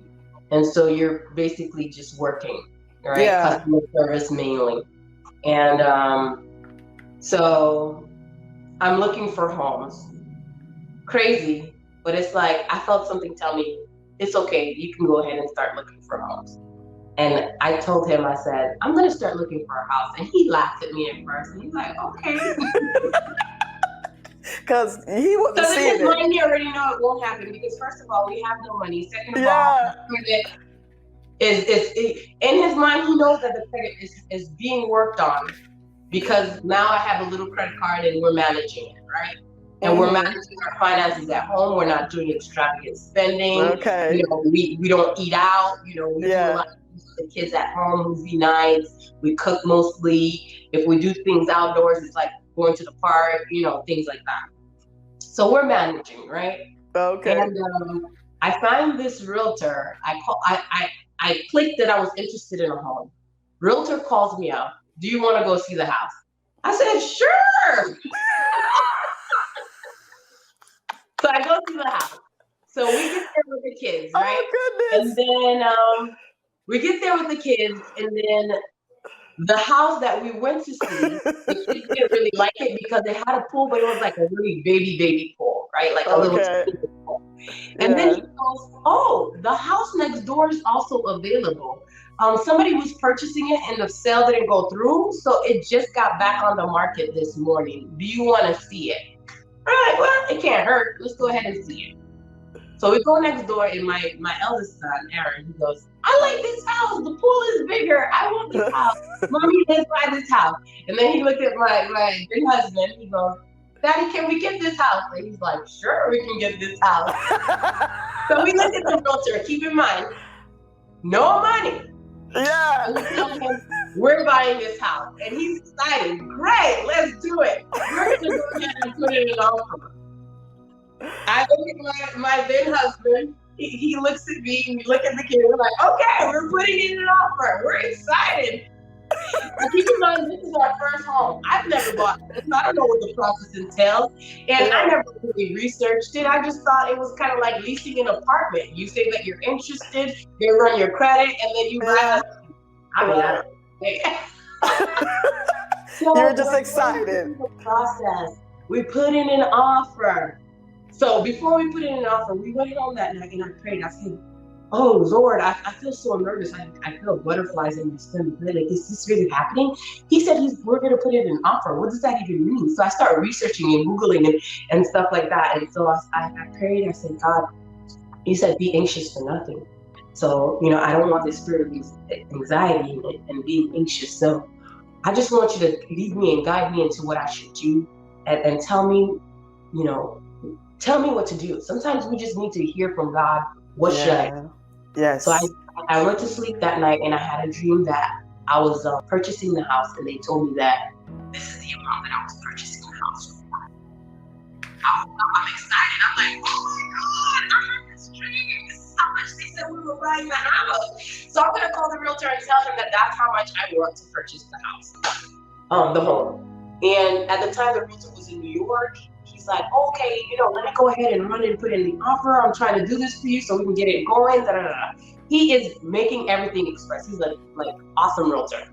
Speaker 2: And so you're basically just working, right? Yeah. Customer service mainly. And so I'm looking for homes. Crazy, but it's like I felt something tell me, it's okay, you can go ahead and start looking for homes. And I told him, I said, I'm going to start looking for a house. And he laughed at me at first. And he's like, okay.
Speaker 1: Because he wasn't seeing it.
Speaker 2: In his mind, he already know it won't happen. Because first of all, we have no money. Second of all, credit is in his mind, he knows that the credit is being worked on. because now I have a little credit card and we're managing it, right? And we're
Speaker 1: Mm-hmm.
Speaker 2: managing our finances at home. We're not doing extravagant spending.
Speaker 1: Okay.
Speaker 2: We don't eat out. We do a
Speaker 1: Yeah.
Speaker 2: lot of things with the kids at home, movie nights. We cook mostly. If we do things outdoors, it's like going to the park, things like that. So we're managing, right?
Speaker 1: Okay.
Speaker 2: And I find this realtor. I clicked that I was interested in a home. Realtor calls me up. Do you want to go see the house? I said, sure. So I go see the house. So we get there with the kids, right?
Speaker 1: Oh
Speaker 2: And
Speaker 1: goodness.
Speaker 2: then we get there with the kids, and then the house that we went to see, the kids didn't really like it because it had a pool, but it was like a really baby pool, right? Like a little
Speaker 1: Okay.
Speaker 2: tiny pool. And then
Speaker 1: Yeah.
Speaker 2: he goes, "Oh, the house next door is also available. Somebody was purchasing it and the sale didn't go through, so it just got back on the market this morning. Do you want to see it?" All right, well, it can't hurt. Let's go ahead and see it. So we go next door, and my eldest son, Aaron, he goes, "I like this house. The pool is bigger. I want this house. Mommy, let's buy this house." And then he looked at my big husband. He goes, "Daddy, can we get this house?" And he's like, "Sure, we can get this house." So we look at the realtor. Keep in mind, no money.
Speaker 1: Yeah.
Speaker 2: And we tell him, "We're buying this house." And he's excited. Great, let's do it. We're going to go ahead and put in an offer. I look at my then husband. He looks at me. We look at the kid. We're like, okay, we're putting in an offer. We're excited. But keep in mind, this is our first home. I've never bought this. I don't know what the process entails. And I never really researched it. I just thought it was kind of like leasing an apartment. You say that you're interested, they run your credit, and then you buy
Speaker 1: Yeah.
Speaker 2: the I mean, I don't know. So
Speaker 1: You're just
Speaker 2: we're going
Speaker 1: excited.
Speaker 2: through the process. We put in an offer. So before we put in an offer, we went home that night and I prayed. I said, "Oh Lord, I feel so nervous. I feel butterflies in my stomach. Like, is this really happening?" He said, we're going to put in an offer. What does that even mean? So I started researching and Googling and stuff like that. And so I prayed. I said, "God, you said be anxious for nothing. So, I don't want this spirit of anxiety and being anxious. So I just want you to lead me and guide me into what I should do and tell me, you know, tell me what to do." Sometimes we just need to hear from God. What should I do?
Speaker 1: Yes.
Speaker 2: So I went to sleep that night and I had a dream that I was purchasing the house, and they told me that this is the amount that I was purchasing the house for. I'm excited. I'm like, "Oh my God, I had this dream. This is how much they said we were buying the house." So I'm going to call the realtor and tell him that that's how much I want to purchase the house, the home. And at the time, the realtor was in New York. He's like, "Okay, let me go ahead and run and put in the offer. I'm trying to do this for you so we can get it going." Da, da, da. He is making everything express. He's like awesome realtor.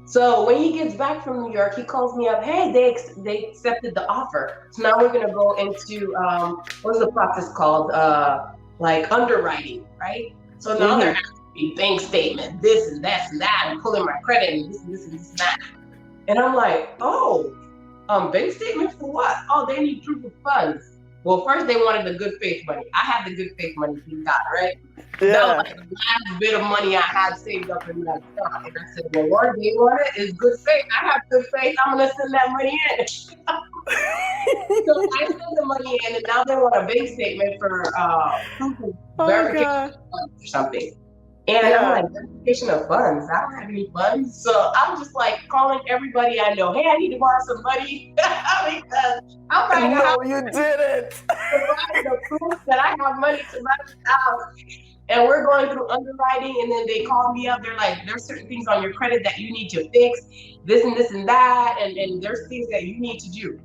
Speaker 2: So when he gets back from New York, he calls me up. "Hey, they accepted the offer. So now we're gonna go into what's the process called? Like underwriting, right? So now they're asking me bank statement, this and that and that, and pulling my credit and this and this and this and that. And I'm like, "Oh, bank statement for what? Oh, they need proof of funds." Well, first they wanted the good faith money. I had the good faith money he got, right?
Speaker 1: Yeah.
Speaker 2: That was like the last bit of money I had saved up in that stock. And I said, "Well, Lord, they want it. It's good faith. I have good faith. I'm going to send that money in." So I sent the money in, and now they want a bank statement for proof of verification of funds or something. And I'm like, verification of funds? I don't have any funds. So I'm just like calling everybody I know. "Hey, I need to borrow some money." Because I'm buying a house.
Speaker 1: No, you didn't.
Speaker 2: Provide the proof that I have money to buy this house. And we're going through underwriting, and then they call me up. They're like, "There's certain things on your credit that you need to fix, this and that, and there's things that you need to do."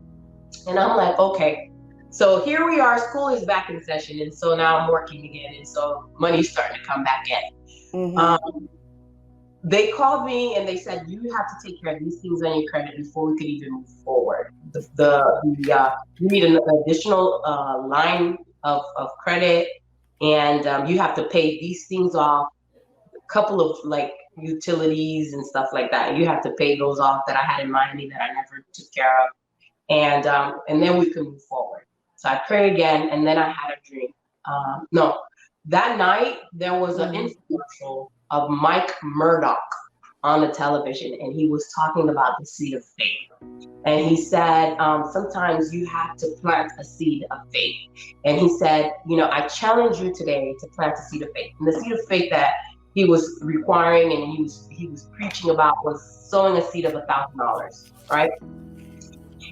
Speaker 2: And I'm like, okay. So here we are. School is back in session, and so now I'm working again, and so money's starting to come back in. They called me and they said, "You have to take care of these things on your credit before we could even move forward. You need an additional line of credit, and you have to pay these things off. A couple of like utilities and stuff like that. You have to pay those off that I had in Miami that I never took care of, and then we can move forward." So I prayed again, and then I had a dream. No, that night there was an infomercial of Mike Murdoch on the television, and he was talking about the seed of faith. And he said, sometimes you have to plant a seed of faith. And he said, I challenge you today to plant a seed of faith. And the seed of faith that he was requiring and he was preaching about was sowing a seed of $1,000, right?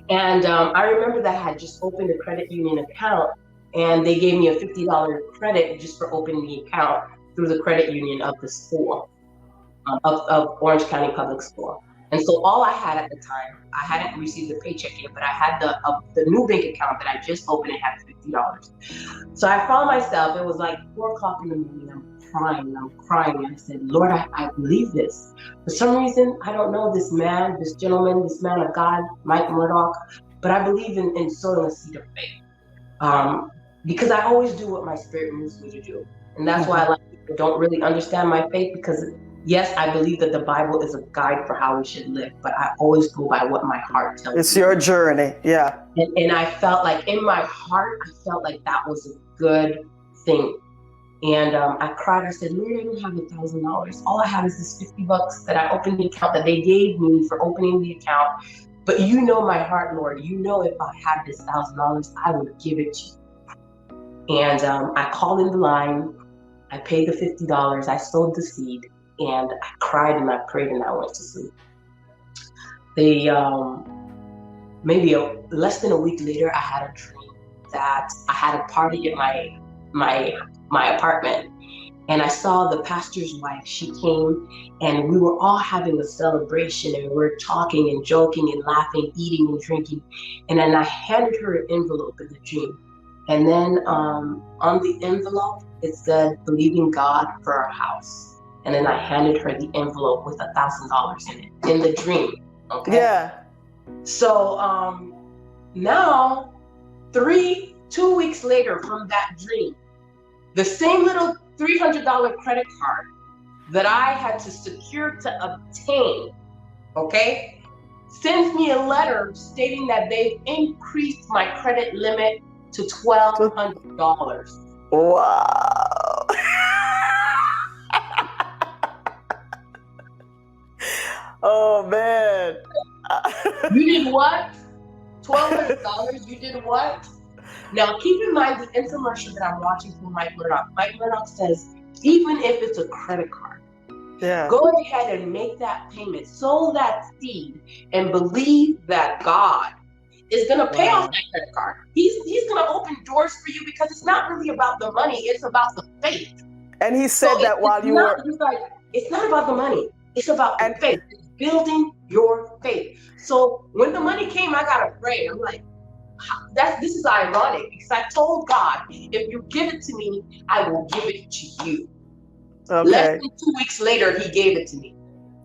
Speaker 2: And I remember that I had just opened a credit union account, and they gave me a $50 credit just for opening the account through the credit union of the school, of Orange County Public School. And so all I had at the time, I hadn't received a paycheck yet, but I had the new bank account that I just opened. It had $50. So I found myself, it was like 4 o'clock in the morning. I'm crying. I said, Lord, I believe this. For some reason, I don't know this man of God, Mike Murdoch, but I believe in sowing a seed of faith. Because I always do what my spirit moves me to do. And that's why a lot of people don't really understand my faith, because yes, I believe that the Bible is a guide for how we should live, but I always go by what my heart tells me.
Speaker 1: It's your journey, yeah.
Speaker 2: And I felt like in my heart, I felt like that was a good thing. And I cried. I said, Lord, I don't have $1,000. All I have is this $50 that I opened the account that they gave me for opening the account. But you know my heart, Lord. You know if I had this $1,000, I would give it to you. And I called in the line. I paid the $50. I sowed the seed. And I cried and I prayed and I went to sleep. Maybe less than a week later, I had a dream that I had a party at my apartment, and I saw the pastor's wife. She came, and we were all having a celebration, and we were talking and joking and laughing, eating and drinking. And then I handed her an envelope in the dream, and then on the envelope it said, "Believing God for our house." And then I handed her the envelope with $1,000 in it in the dream. Okay.
Speaker 1: Yeah.
Speaker 2: So now 2 weeks later from that dream, the same little $300 credit card that I had to secure to obtain, okay, sends me a letter stating that they've increased my credit limit to $1,200.
Speaker 1: Wow. Oh man.
Speaker 2: You did what? $1,200? You did what? Now keep in mind the infomercial that I'm watching from Mike Murdoch. Mike Murdoch says, even if it's a credit card, go ahead and make that payment, sow that seed, and believe that God is going to pay off that credit card. He's going to open doors for you, because it's not really about the money, it's about the faith.
Speaker 1: And he said that while you were...
Speaker 2: It's not about the money, it's about the faith. It's building your faith. So when the money came, I got afraid. I'm like, this is ironic, because I told God, if you give it to me, I will give it to you.
Speaker 1: Okay.
Speaker 2: Less than 2 weeks later, he gave it to me.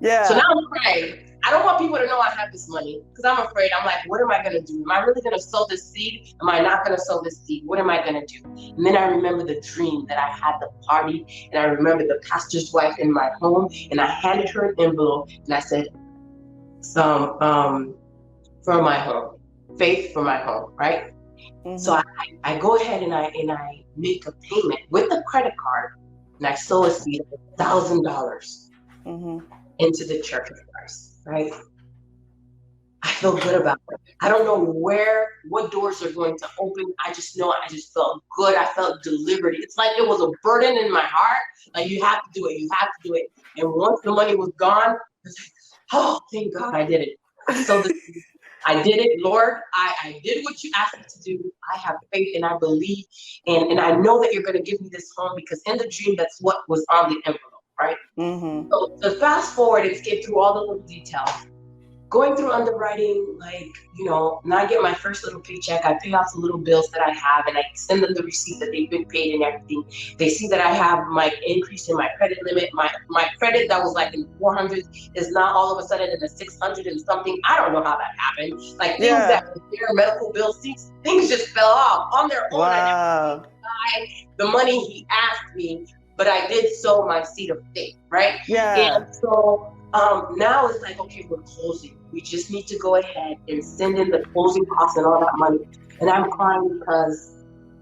Speaker 1: Yeah. So
Speaker 2: now I'm praying. I don't want people to know I have this money, because I'm afraid. I'm like, what am I going to do? Am I really going to sow this seed? Am I not going to sow this seed? What am I going to do? And then I remember the dream that I had the party, and I remember the pastor's wife in my home, and I handed her an envelope, and I said, for my home, faith for my home, right? Mm-hmm. So I go ahead and I make a payment with the credit card, and I sow a seed of $1,000 into the Church of Christ, right? I feel good about it. I don't know what doors are going to open. I just know I just felt good. I felt delivered. It's like it was a burden in my heart. Like, you have to do it. You have to do it. And once the money was gone, I was like, oh, thank God I did it. So I did it, Lord. I did what you asked me to do. I have faith and I believe. And I know that you're going to give me this home, because in the dream, that's what was on the envelope, right? Mm-hmm. So to fast forward and skip through all the little details. Going through underwriting, now I get my first little paycheck. I pay off the little bills that I have, and I send them the receipt that they've been paid and everything. They see that I have my increase in my credit limit. My credit that was like in 400 is now all of a sudden in the 600 and something. I don't know how that happened. Like things that were there, medical bills, things just fell off on their own.
Speaker 1: Wow.
Speaker 2: I didn't buy the money he asked me, but I did sow my seed of faith, right?
Speaker 1: Yeah.
Speaker 2: And so now it's like, okay, we're closing. We just need to go ahead and send in the closing costs and all that money. And I'm crying because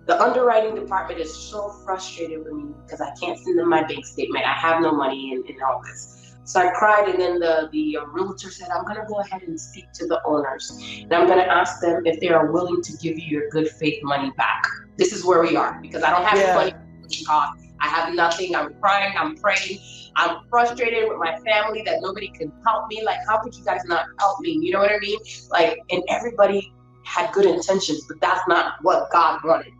Speaker 2: the underwriting department is so frustrated with me, because I can't send them my bank statement. I have no money and all this. So I cried, and then the realtor said, I'm going to go ahead and speak to the owners. And I'm going to ask them if they are willing to give you your good faith money back. This is where we are, because I don't have any money to cost. I have nothing. I'm crying. I'm praying. I'm frustrated with my family that nobody can help me. Like, how could you guys not help me? You know what I mean? Like, and everybody had good intentions, but that's not what God wanted.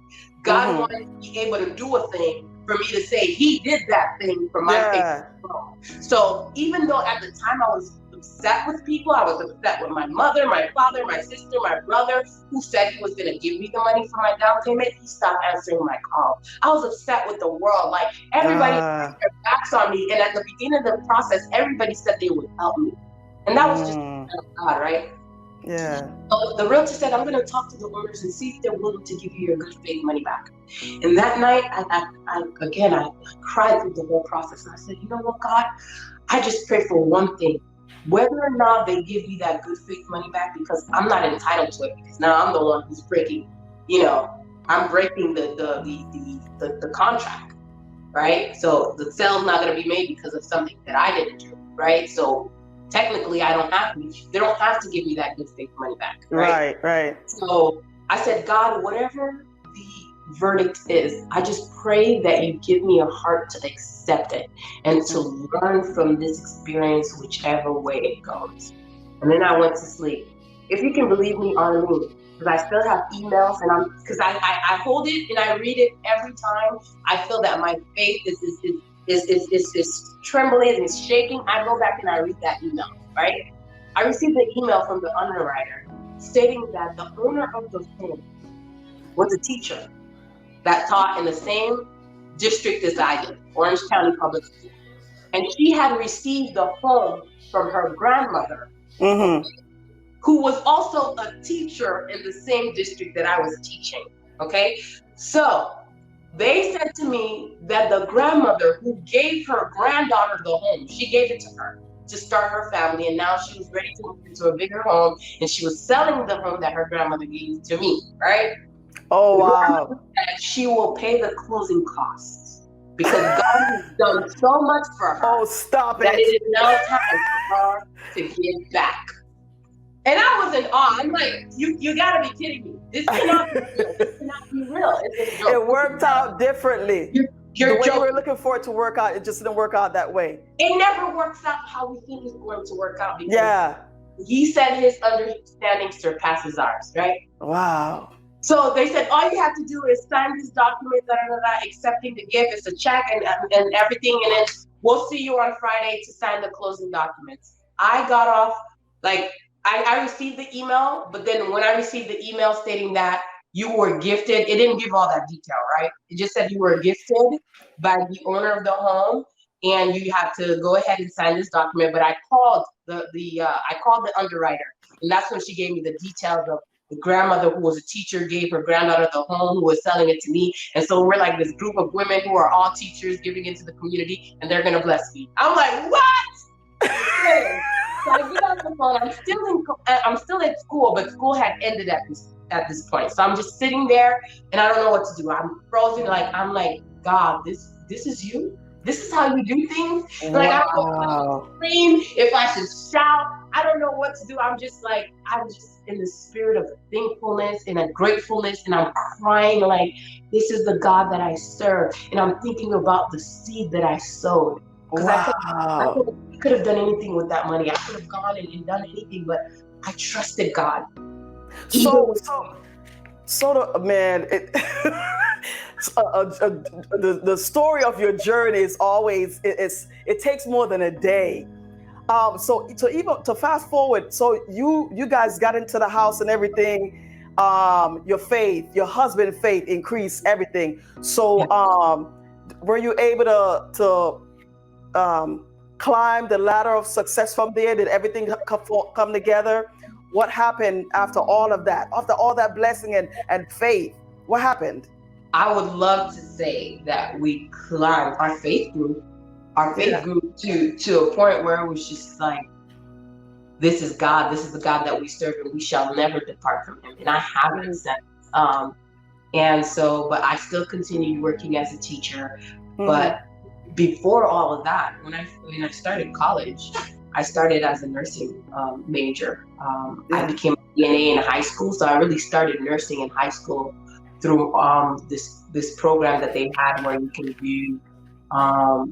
Speaker 2: God wanted to be able to do a thing for me to say he did that thing for my faith to grow. So even though at the time I was upset with people, I was upset with my mother, my father, my sister, my brother, who said he was going to give me the money for my down payment. He stopped answering my call. I was upset with the world. Like, everybody turned their backs on me. And at the beginning of the process, everybody said they would help me. And that was just God, right?
Speaker 1: Yeah.
Speaker 2: So the realtor said, I'm going to talk to the owners and see if they're willing to give you your good faith money back. And that night, I cried through the whole process. And I said, you know what, God? I just pray for one thing. Whether or not they give me that good faith money back, because I'm not entitled to it, because now I'm the one who's breaking, I'm breaking the contract, right? So the sale's not going to be made because of something that I didn't do, right? So technically, they don't have to give me that good faith money back, right?
Speaker 1: Right.
Speaker 2: So I said, God, whatever the verdict is, I just pray that you give me a heart to accept it and to learn from this experience, whichever way it goes. And then I went to sleep. If you can believe me, Arlene, because I still have emails, and because I hold it and I read it every time I feel that my faith is trembling and is shaking. I go back and I read that email, right? I received an email from the underwriter stating that the owner of the home was a teacher that taught in the same district as I did, Orange County Public School. And she had received the home from her grandmother, who was also a teacher in the same district that I was teaching, okay? So they said to me that the grandmother who gave her granddaughter the home, she gave it to her to start her family, and now she was ready to move into a bigger home, and she was selling the home that her grandmother gave to me, right?
Speaker 1: Oh, wow.
Speaker 2: She will pay the closing costs because God has done so much for her.
Speaker 1: Oh, stop
Speaker 2: that
Speaker 1: it.
Speaker 2: it is now time for her to give back. And I was in awe. I'm like, you gotta be kidding me. This cannot be real. This cannot be real. It's a joke.
Speaker 1: It worked out differently.
Speaker 2: You're
Speaker 1: the way
Speaker 2: joking.
Speaker 1: you were looking for it to work out, it just didn't work out that way.
Speaker 2: It never works out how we think it's going to work out, because he said his understanding surpasses ours, right?
Speaker 1: Wow.
Speaker 2: So they said, all you have to do is sign this document, accepting the gift. It's a check and everything, and then we'll see you on Friday to sign the closing documents. I got off, like, I received the email, but then when I received the email stating that you were gifted, it didn't give all that detail, right? It just said you were gifted by the owner of the home, and you have to go ahead and sign this document. But I called the underwriter, and that's when she gave me the details of the grandmother who was a teacher gave her granddaughter the home, who was selling it to me. And so we're like this group of women who are all teachers giving it to the community, and they're gonna bless me. I'm like, what? So I get off the phone. I'm still at school, but school had ended at this point. So I'm just sitting there, and I don't know what to do. I'm frozen. I'm like, God, this is you. This is how you do things. Like, I don't know if I should scream, if I should shout. I don't know what to do. I'm just in the spirit of thankfulness and a gratefulness, and I'm crying like, this is the God that I serve. And I'm thinking about the seed that I sowed. Because I could have done anything with that money. I could have gone and done anything, but I trusted God.
Speaker 1: The story of your journey is always, it takes more than a day. So even to fast forward, so you guys got into the house and everything. Your husband's faith increased everything. So were you able to climb the ladder of success from there? Did everything come together? What happened after all of that? After all that blessing and faith, what happened?
Speaker 2: I would love to say that we climbed. Our faith grew. Our faith grew to a point where it was just like, this is God. This is the God that we serve, and we shall never depart from him. And I haven't said, and so, but I still continued working as a teacher. But before all of that, when I started college, I started as a nursing major. I
Speaker 1: Yeah.
Speaker 2: became a DNA in high school, so I really started nursing in high school through this program that they had where you can do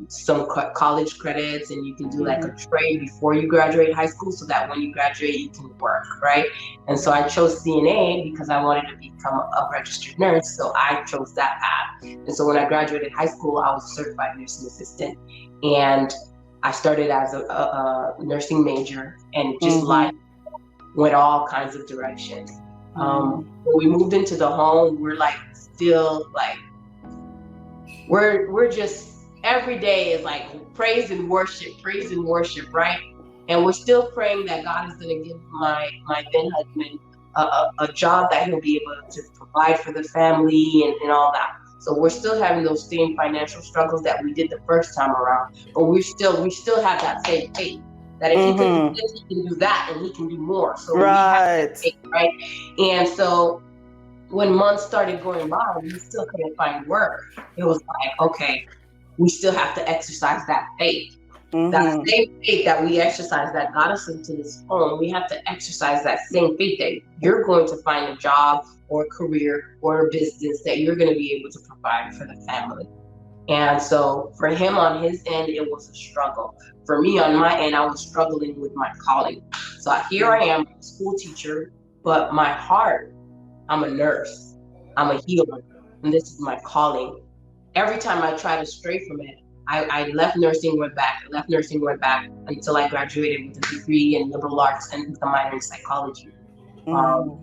Speaker 2: some college credits, and you can do like a
Speaker 1: Mm-hmm.
Speaker 2: trade before you graduate high school, so that when you graduate you can work, right? And so I chose CNA because I wanted to become a registered nurse, so I chose that path. And so when I graduated high school, I was a certified nursing assistant, and I started as a nursing major, and just life
Speaker 1: Mm-hmm.
Speaker 2: went all kinds of directions.
Speaker 1: Mm-hmm.
Speaker 2: When we moved into the home, we're like still like we're just every day is like praise and worship, right? And we're still praying that God is going to give my then husband a job that he'll be able to provide for the family and all that. So we're still having those same financial struggles that we did the first time around, but we still have that same faith that if he could do
Speaker 1: Mm-hmm.
Speaker 2: this, he can do that, and he can do more. So we have that
Speaker 1: Right.
Speaker 2: faith, right? And so when months started going by, we still couldn't find work. It was like, okay, we still have to exercise that faith. That
Speaker 1: Mm-hmm.
Speaker 2: same faith that we exercise that got us into this home, we have to exercise that same faith that you're going to find a job or a career or a business that you're going to be able to provide for the family. And so for him on his end, it was a struggle. For me on my end, I was struggling with my calling. So here I am, a school teacher, but my heart, I'm a nurse, I'm a healer, and this is my calling. Every time I try to stray from it, I left nursing, went back, I left nursing, went back until I graduated with a degree in liberal arts and with a minor in psychology. Um,
Speaker 1: Mm-hmm.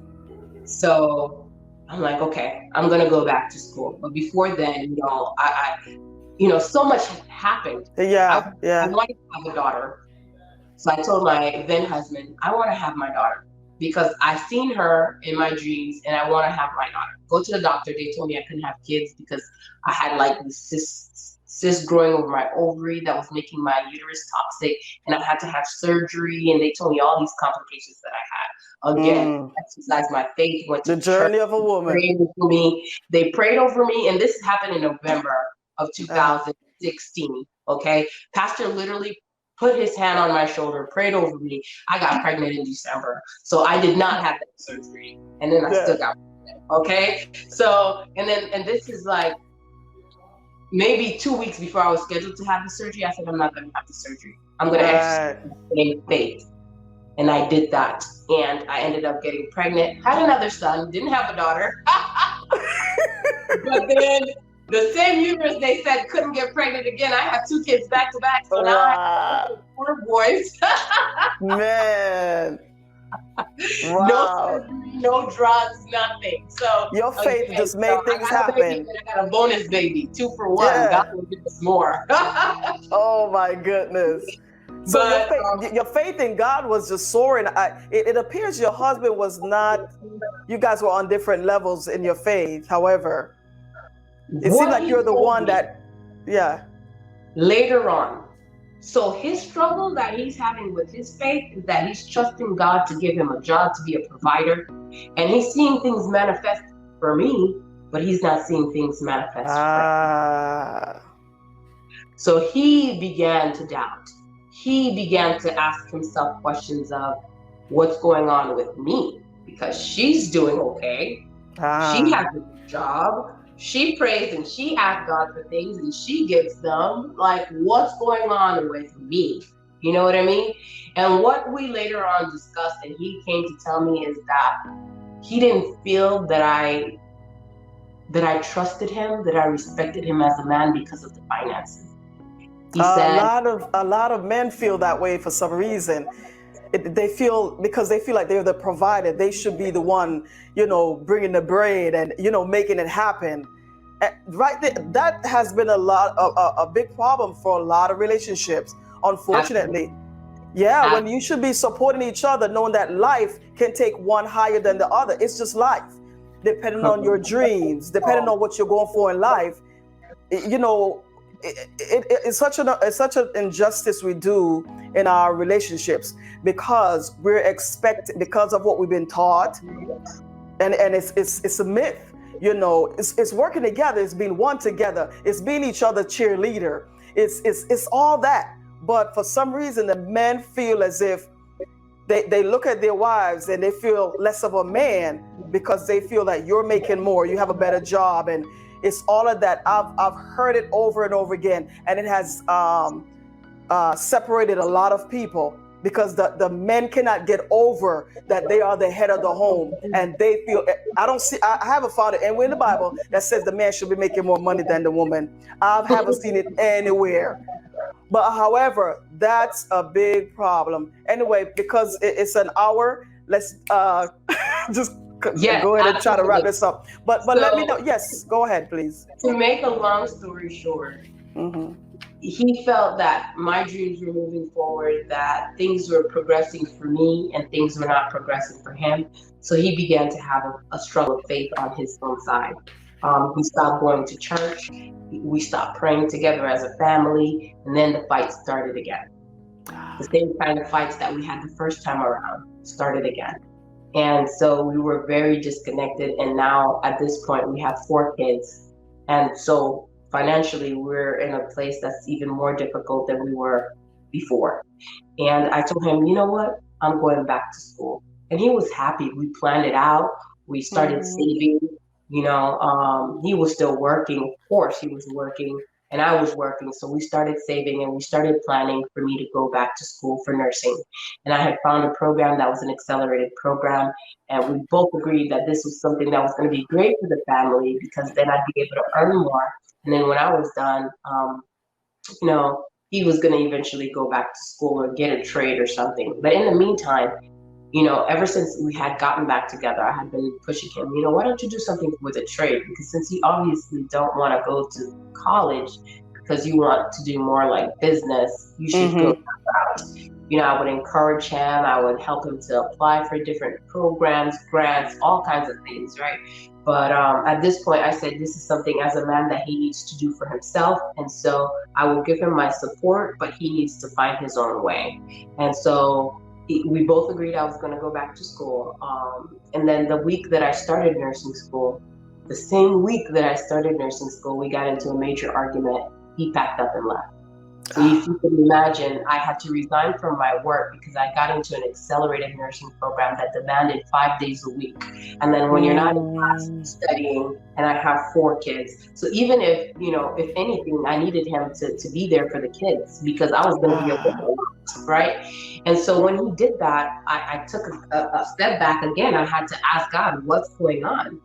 Speaker 2: so I'm like, okay, I'm gonna go back to school. But before then, so much had happened. I,
Speaker 1: Yeah.
Speaker 2: I
Speaker 1: Yeah.
Speaker 2: wanted to have a daughter. So I told my then husband, I want to have my daughter because I've seen her in my dreams and I want to have my daughter. Go to the doctor. They told me I couldn't have kids because I had like this cyst growing over my ovary that was making my uterus toxic, and I had to have surgery. And they told me all these complications that I had. Again,
Speaker 1: Mm.
Speaker 2: exercise my faith, went
Speaker 1: The
Speaker 2: to church,
Speaker 1: journey of a woman.
Speaker 2: prayed over me. They prayed over me, and this happened in November of
Speaker 1: Uh,
Speaker 2: 2016. Okay, pastor literally put his hand on my shoulder, prayed over me. I got pregnant in December. So I did not have that surgery. And then I
Speaker 1: yeah.
Speaker 2: still got pregnant. Okay. So, and this is like maybe 2 weeks before I was scheduled to have the surgery. I said, I'm not going to have the surgery. I'm going to exercise
Speaker 1: Right.
Speaker 2: faith. And I did that. And I ended up getting pregnant, had another son, didn't have a daughter. But then the same uterus they said couldn't get pregnant again. I had 2 kids back to back. So now I
Speaker 1: Wow.
Speaker 2: have 4 boys.
Speaker 1: Man.
Speaker 2: No
Speaker 1: Wow.
Speaker 2: surgery, no drugs, nothing. So
Speaker 1: Your faith
Speaker 2: again,
Speaker 1: just made
Speaker 2: I
Speaker 1: things
Speaker 2: got a baby
Speaker 1: happen.
Speaker 2: and I got a bonus baby, 2 for 1. God
Speaker 1: Yeah.
Speaker 2: will give us more.
Speaker 1: Oh my goodness. So
Speaker 2: But
Speaker 1: your faith in God was just soaring. It appears your husband was not. You guys were on different levels in your faith. However, it seemed
Speaker 2: what
Speaker 1: like
Speaker 2: he
Speaker 1: you're the
Speaker 2: told
Speaker 1: one
Speaker 2: me
Speaker 1: that. Yeah.
Speaker 2: later on, so his struggle that he's having with his faith is that he's trusting God to give him a job, to be a provider, and he's seeing things manifest for me, but he's not seeing things manifest for him.
Speaker 1: Ah.
Speaker 2: So he began to doubt. He began to ask himself questions of what's going on with me, because she's doing okay. She has
Speaker 1: Ah.
Speaker 2: a good job. She prays and she asks God for things and she gives them. Like, what's going on with me? You know what I mean? And what we later on discussed and he came to tell me is that he didn't feel that I trusted him, that I respected him as a man because of the finances. He said,
Speaker 1: A lot of men feel that way for some reason. They feel because they feel like they're the provider. They should be the one, bringing the bread and making it happen. Right there, that has been a big problem for a lot of relationships. Unfortunately, yeah, when you should be supporting each other, knowing that life can take one higher than the other. It's just life, depending on your dreams, depending on what you're going for in life. You know, it's such an injustice we do in our relationships because because of what we've been taught, and it's a myth. It's working together, it's being one together, it's being each other cheerleader. It's all that. But for some reason, the men feel as if they look at their wives and they feel less of a man because they feel that you're making more, you have a better job, and it's all of that. I've heard it over and over again, and it has separated a lot of people because the men cannot get over that they are the head of the home, and they feel I haven't found it anywhere in the Bible that says the man should be making more money than the woman. I haven't seen it anywhere. But however, that's a big problem. Anyway, because it's an hour, let's just
Speaker 2: Yes,
Speaker 1: go ahead and try to wrap
Speaker 2: absolutely.
Speaker 1: this up. But let me
Speaker 2: So
Speaker 1: know. Yes, go ahead, please.
Speaker 2: to make a long story short,
Speaker 1: Hmm.
Speaker 2: he felt that my dreams were moving forward, that things were progressing for me and things were not progressing for him. So he began to have a struggle of faith on his own side. We stopped going to church. We stopped praying together as a family. And then the fight started again. The same kind of fights that we had the first time around started again. And so we were very disconnected. And now at this point, we have 4 kids. And so financially, we're in a place that's even more difficult than we were before. And I told him, you know what? I'm going back to school. And he was happy. We planned it out. We started
Speaker 1: Hmm.
Speaker 2: saving. He was still working. Of course, he was working and I was working. So we started saving and we started planning for me to go back to school for nursing. And I had found a program that was an accelerated program. And we both agreed that this was something that was going to be great for the family because then I'd be able to earn more. And then when I was done, you know, he was going to eventually go back to school or get a trade or something. But in the meantime, ever since we had gotten back together, I had been pushing him, why don't you do something with a trade? Because since you obviously don't want to go to college because you want to do more like business, you should go
Speaker 1: Hmm.
Speaker 2: that route. I would encourage him. I would help him to apply for different programs, grants, all kinds of things, right? But at this point, I said, this is something as a man that he needs to do for himself. And so I will give him my support, but he needs to find his own way. And so we both agreed I was going to go back to school. And then the week that I started nursing school, the same week that I started nursing school, we got into a major argument. He packed up and left. So if you can imagine, I had to resign from my work because I got into an accelerated nursing program that demanded 5 days a week. And then when you're not in class studying, and I have 4 kids. So even if anything, I needed him to be there for the kids because I was going to be away a lot, right? And so when he did that, I took a step back again. I had to ask God, what's going on?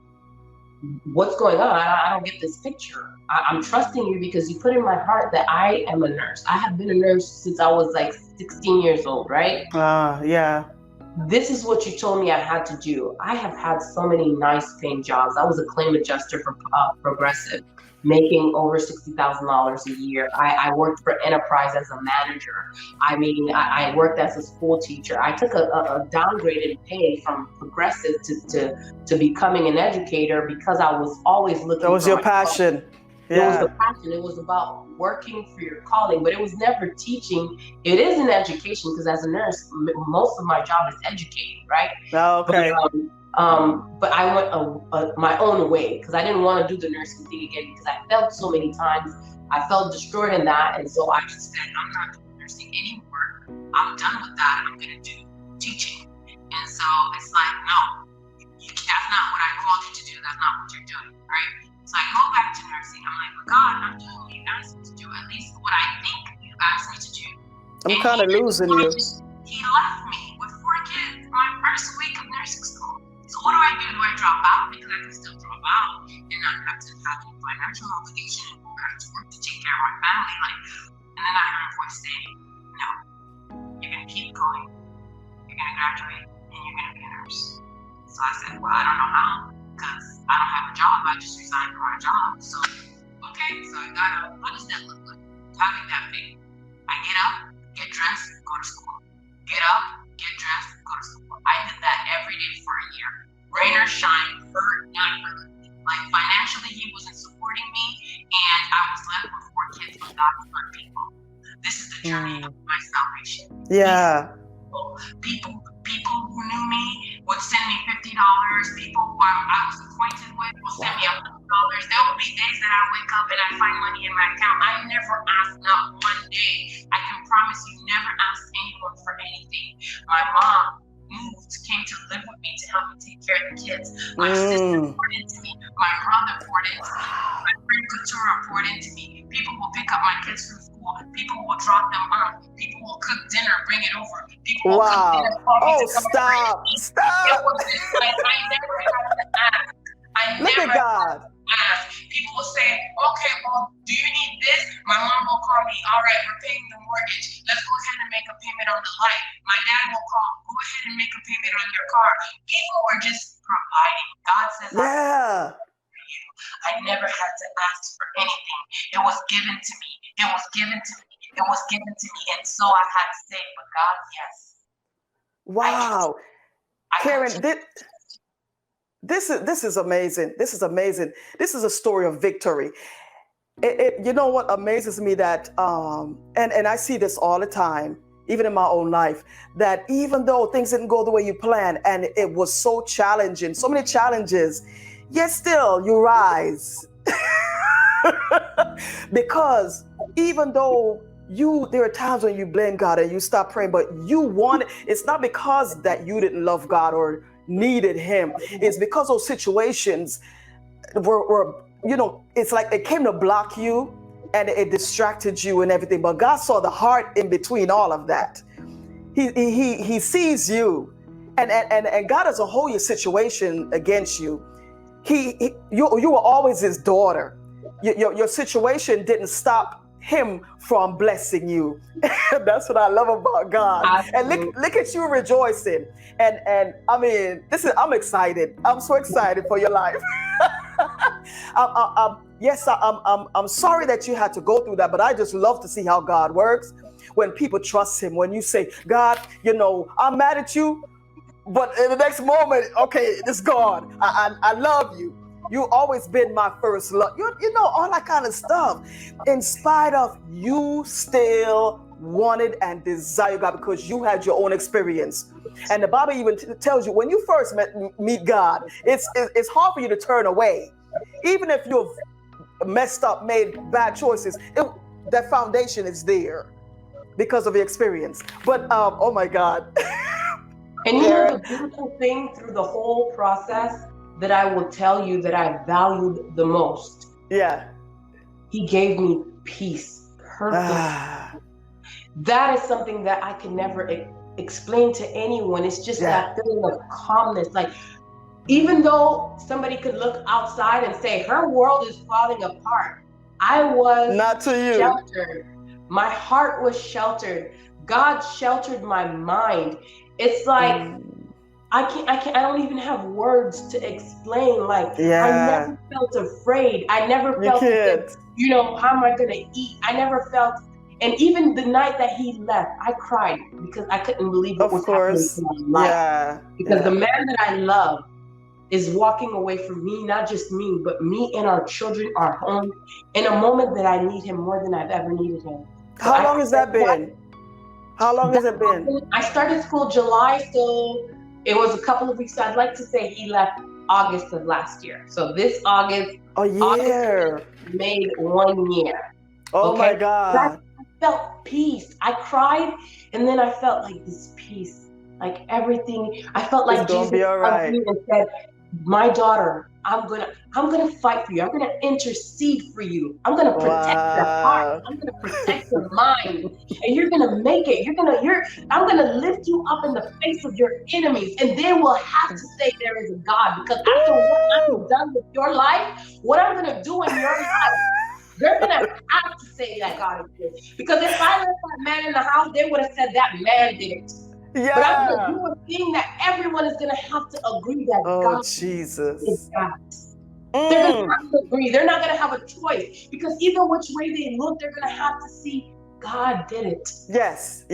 Speaker 2: What's going on? I don't get this picture. I'm trusting you because you put in my heart that I am a nurse. I have been a nurse since I was like 16 years old, right?
Speaker 1: Yeah.
Speaker 2: This is what you told me I had to do. I have had so many nice paying jobs. I was a claim adjuster for Progressive, making over $60,000 a year. I worked for Enterprise as a manager. I worked as a school teacher. I took a downgraded pay from Progressive to becoming an educator because I was always
Speaker 1: That
Speaker 2: looking
Speaker 1: was
Speaker 2: for
Speaker 1: your
Speaker 2: my
Speaker 1: passion.
Speaker 2: it was the
Speaker 1: Yeah.
Speaker 2: passion. It was about working for your calling, but it was never teaching. It is an education because as a nurse, most of my job is educating, right? But
Speaker 1: Okay.
Speaker 2: but I went my own way because I didn't want to do the nursing thing again because I felt so many times. I felt destroyed in that, and so I just said, I'm not doing nursing anymore. I'm done with that. I'm gonna do teaching. And so it's like, no, that's not what I called you to do. That's not what you're doing, right? So I go back to nursing. I'm like, but God, I'm doing what you asked me to do, at least what I think you asked me to do.
Speaker 1: I'm
Speaker 2: And
Speaker 1: kind of losing you.
Speaker 2: he left me with 4 kids my first week of nursing school. So what do I do? Do I drop out? Because I can still drop out and not have to have any financial obligation and go back to work to take care of my family. And then I heard a voice saying, no, you're going to keep going. You're going to graduate and you're going to be a nurse. So I said, well, I don't know how because I don't have a job. I just resigned from my job. So, okay. So I got up. What does that look like? Having that faith. I get up, get dressed, go to school. Get up, get dressed, go to school. I did that every day for a year. Rain or shine, hurt, not hurt. Like financially, he wasn't supporting me, and I was left with 4 kids without 4 people. This is the journey of my salvation.
Speaker 1: Yeah.
Speaker 2: People who knew me would send me $50. People who I was acquainted with will send me $100. There will be days that I wake up and I find money in my account. I never asked, not one day. I can promise you, never asked anyone for anything. My mom came to live with me to help me take care of the kids. My sister poured into me. My brother poured into me. My friend Couture poured into me. People will pick up my kids from school. People will drop them off. People will cook dinner, bring it over. People will cook dinner, call me to come over and eat.
Speaker 1: Stop.
Speaker 2: It was just like I never had to ask.
Speaker 1: Look at God.
Speaker 2: People will say, okay, well, do you need this? My mom will call me, all right, we're paying the mortgage. Let's go ahead and make a payment on the light. My dad will call, go ahead and make a payment on your car. People were just providing. God says, I never had to ask for anything. It was given to me. It was given to me. It was given to me. And so I had to say, but God, yes.
Speaker 1: Wow. Karen, this is amazing. This is amazing. This is a story of victory. You know what amazes me that, and I see this all the time, even in my own life, that even though things didn't go the way you planned and it was so challenging, so many challenges, yet still you rise. Because even though there are times when you blame God and you stop praying, but you want it. It's not because that you didn't love God or needed him. It's because those situations were, it's like it came to block you and it distracted you and everything. But God saw the heart in between all of that. He sees you, and God doesn't hold your situation against you. You were always his daughter. Your situation didn't stop him from blessing you. That's what I love about God. Absolutely. And look at you rejoicing. And I mean, I'm excited. I'm so excited for your life. I'm sorry that you had to go through that, but I just love to see how God works when people trust him. When you say, God, I'm mad at you, but in the next moment, okay, it's gone. I love you. You always been my first love. All that kind of stuff. In spite of, you still wanted and desired God because you had your own experience. And the Bible even tells you when you first meet God, it's hard for you to turn away. Even if you've messed up, made bad choices, that foundation is there because of the experience. But oh my God.
Speaker 2: And the beautiful thing through the whole process that I will tell you that I valued the most.
Speaker 1: Yeah.
Speaker 2: He gave me peace. Perfect. That is something that I can never explain to anyone. It's just that feeling of calmness. Like, even though somebody could look outside and say, her world is falling apart, I was
Speaker 1: not to you.
Speaker 2: Sheltered. My heart was sheltered. God sheltered my mind. It's like, I don't even have words to explain. Like, I never felt afraid. I never felt, how am I going to eat? I never felt, and even the night that he left, I cried because I couldn't believe what was happening to my life. Because the man that I love is walking away from me, not just me, but me and our children, our home, in a moment that I need him more than I've ever needed him. So
Speaker 1: How long has that been? How long has it been?
Speaker 2: I started school July, so it was a couple of weeks. So I'd like to say he left August of last year. So this August, August made 1 year.
Speaker 1: Oh my God.
Speaker 2: I felt peace. I cried, and then I felt like this peace, like everything. I felt like Jesus loved me and said, my daughter, I'm gonna fight for you. I'm gonna intercede for you. I'm gonna protect your heart. I'm gonna protect your mind, and you're gonna make it. I'm gonna lift you up in the face of your enemies, and they will have to say there is a God. Because after what I've done with your life, what I'm gonna do in your life, they're gonna have to say that God is good. Because if I left that man in the house, they would have said that man did it.
Speaker 1: Yeah.
Speaker 2: But I'm going to do a thing that everyone is going to have to agree that God
Speaker 1: Jesus.
Speaker 2: is God. They're going to have to agree. They're not going to have a choice. Because either which way they look, they're going to have to see God did it.
Speaker 1: Yes.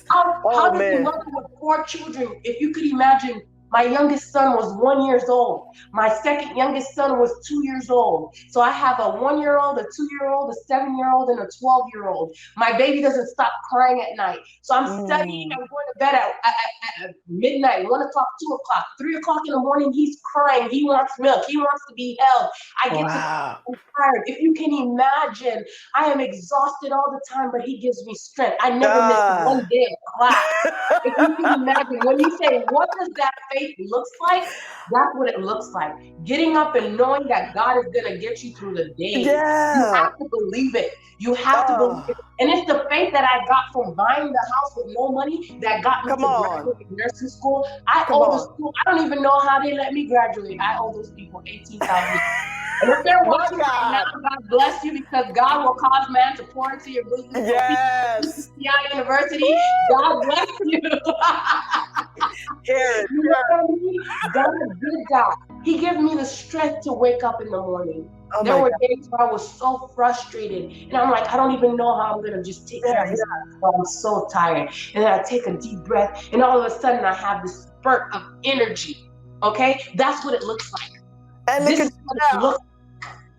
Speaker 2: How does a mother with 4 children, if you could imagine My youngest son was 1 year old. My second youngest son was 2 years old. So I have a 1 year old, a 2 year old, a 7 year old, and a 12 year old. My baby doesn't stop crying at night. So I'm studying. I'm going to bed at midnight, 1 o'clock, 2 o'clock, 3 o'clock in the morning. He's crying. He wants milk. He wants to be held. I get to
Speaker 1: Wow.
Speaker 2: I'm tired. If you can imagine, I am exhausted all the time, but he gives me strength. I never miss one day of class. If you can imagine, when you say, what does that faith looks like? That's what it looks like. Getting up and knowing that God is going to get you through the day. You
Speaker 1: Yeah.
Speaker 2: have to believe it. You have to believe it. And it's the faith that I got from buying the house with no money that got me
Speaker 1: Come
Speaker 2: to
Speaker 1: on.
Speaker 2: graduate nursing school. I
Speaker 1: Come
Speaker 2: owe the
Speaker 1: on.
Speaker 2: school. I don't even know how they let me graduate. I owe those people $18,000. And if they're
Speaker 1: My
Speaker 2: watching right now,
Speaker 1: God.
Speaker 2: God bless you, because God will cause man to pour into your bosom. So
Speaker 1: Yes.
Speaker 2: PCI University, God bless you.
Speaker 1: Karen,
Speaker 2: You know what I mean? God did that. He gave me the strength to wake up in the morning.
Speaker 1: oh
Speaker 2: There
Speaker 1: my
Speaker 2: were
Speaker 1: God.
Speaker 2: days where I was so frustrated, and I'm like, I don't even know how I'm gonna just take care of this. But I'm so tired. And then I take a deep breath, and all of a sudden I have this spurt of energy. Okay, that's what it looks like.
Speaker 1: And
Speaker 2: This
Speaker 1: look
Speaker 2: is
Speaker 1: at
Speaker 2: what
Speaker 1: you
Speaker 2: it
Speaker 1: now.
Speaker 2: looks.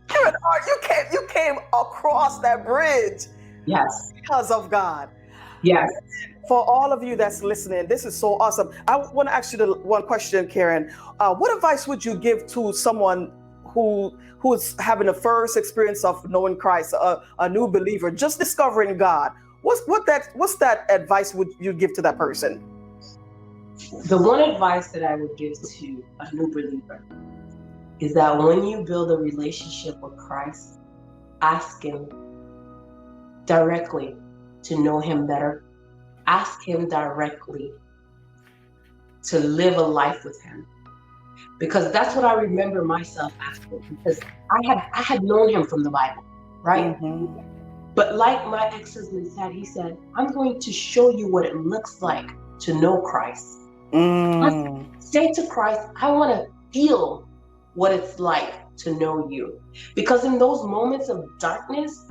Speaker 1: Karen, you came across that bridge
Speaker 2: Yes,
Speaker 1: because of God.
Speaker 2: yes.
Speaker 1: For all of you that's listening, this is so awesome. I want to ask you the one question, Karen. What advice would you give to someone who's having the first experience of knowing Christ, a new believer, just discovering God? What's that advice would you give to that person?
Speaker 2: The one advice that I would give to a new believer is that when you build a relationship with Christ, ask Him directly to know Him better. Ask Him directly to live a life with Him. Because that's what I remember myself asking. Because I had known Him from the Bible, right?
Speaker 1: Mm-hmm.
Speaker 2: But like my ex-husband said, he said, I'm going to show you what it looks like to know Christ. Say to Christ, I want to feel what it's like to know you. Because in those moments of darkness,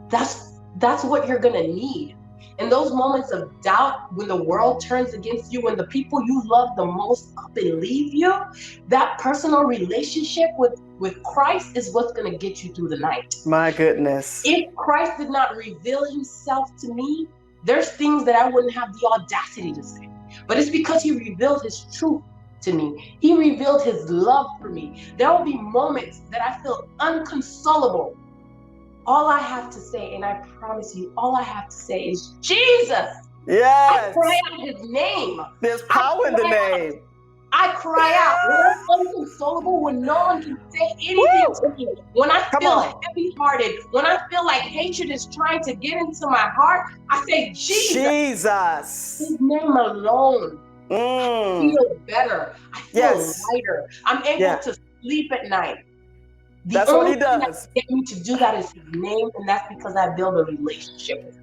Speaker 2: that's what you're going to need. In those moments of doubt, when the world turns against you, when the people you love the most up and leave you, that personal relationship with Christ is what's going to get you through the night.
Speaker 1: My goodness.
Speaker 2: If Christ did not reveal Himself to me, there's things that I wouldn't have the audacity to say. But it's because He revealed His truth to me. He revealed His love for me. There will be moments that I feel inconsolable. All I have to say, and I promise you, all I have to say is Jesus.
Speaker 1: Yes.
Speaker 2: I cry out His name.
Speaker 1: There's power in the name.
Speaker 2: I cry out when I'm inconsolable, when no one can say anything to me, when I feel heavy-hearted, when I feel like hatred is trying to get into my heart, I say, Jesus. His name alone. I feel better. I feel lighter. I'm able to sleep at night.
Speaker 1: That's what He does.
Speaker 2: That get me to do that is His name, and that's because I build a relationship with Him.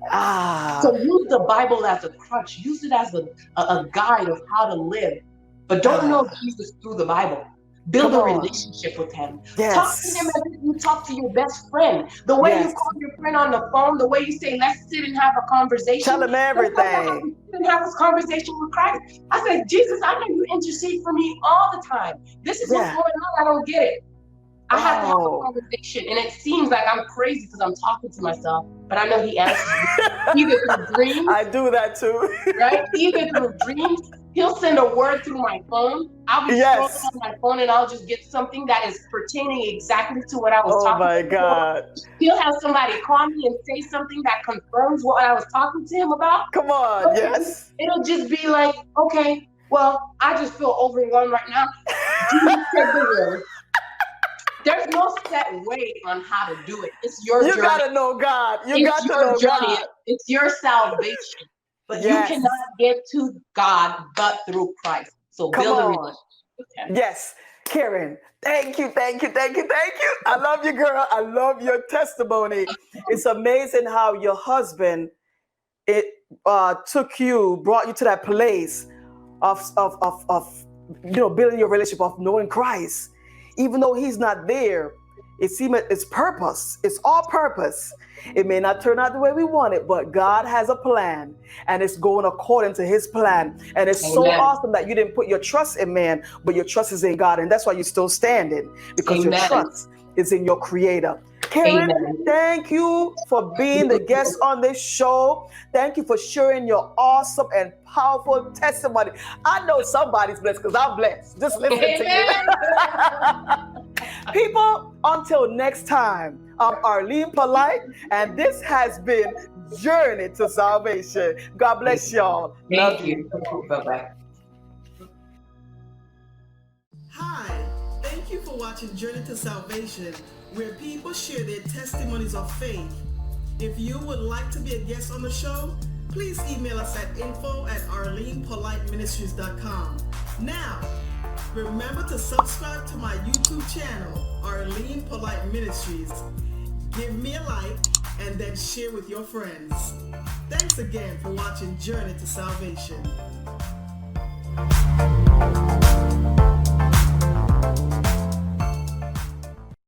Speaker 2: So use the Bible as a crutch. Use it as a guide of how to live. But don't know Jesus through the Bible. Build a relationship with Him.
Speaker 1: Yes.
Speaker 2: Talk to Him as if you talk to your best friend. The way you call your friend on the phone, the way you say, let's sit and have a conversation.
Speaker 1: Tell him everything.
Speaker 2: And have this conversation with Christ. I said, Jesus, I know you intercede for me all the time. This is what's going on. I don't get it. I have to have a conversation, and it seems like I'm crazy because I'm talking to myself, but I know He answers me. Either through dreams.
Speaker 1: I do that too.
Speaker 2: Right? Either through dreams. He'll send a word through my phone. I'll be scrolling on my phone, and I'll just get something that is pertaining exactly to what I was talking about. Oh, my
Speaker 1: God.
Speaker 2: He'll have somebody call me and say something that confirms what I was talking to him about.
Speaker 1: Come on, yes.
Speaker 2: It'll just be like, okay, well, I just feel overwhelmed right now. Jesus said the word. There's no set way on how to do it. It's your journey.
Speaker 1: You gotta know God. You got to know God.
Speaker 2: It's your salvation. But you cannot get to God but through Christ. So build a relationship with Him.
Speaker 1: Yes. Karen, thank you. I love you, girl. I love your testimony. It's amazing how your husband brought you to that place of building your relationship, of knowing Christ. Even though he's not there, It's purpose. It's all purpose. It may not turn out the way we want it, but God has a plan and it's going according to his plan. And it's so
Speaker 2: Amen.
Speaker 1: awesome that you didn't put your trust in man, but your trust is in God. And that's why you're still standing, because your
Speaker 2: Amen.
Speaker 1: trust is in your creator. Karen,
Speaker 2: Amen.
Speaker 1: thank you for being the guest on this show. Thank you for sharing your awesome and powerful testimony. I know somebody's blessed because I'm blessed. Just listening to you. People, until next time, I'm Arlene Polite, and this has been Journey to Salvation. God bless y'all.
Speaker 2: Thank you. Bye-bye.
Speaker 1: Hi, thank you for watching Journey to Salvation, where people share their testimonies of faith. If you would like to be a guest on the show, please email us at info@arlenepoliteministries.com. Now, remember to subscribe to my YouTube channel, Arlene Polite Ministries. Give me a like and then share with your friends. Thanks again for watching Journey to Salvation.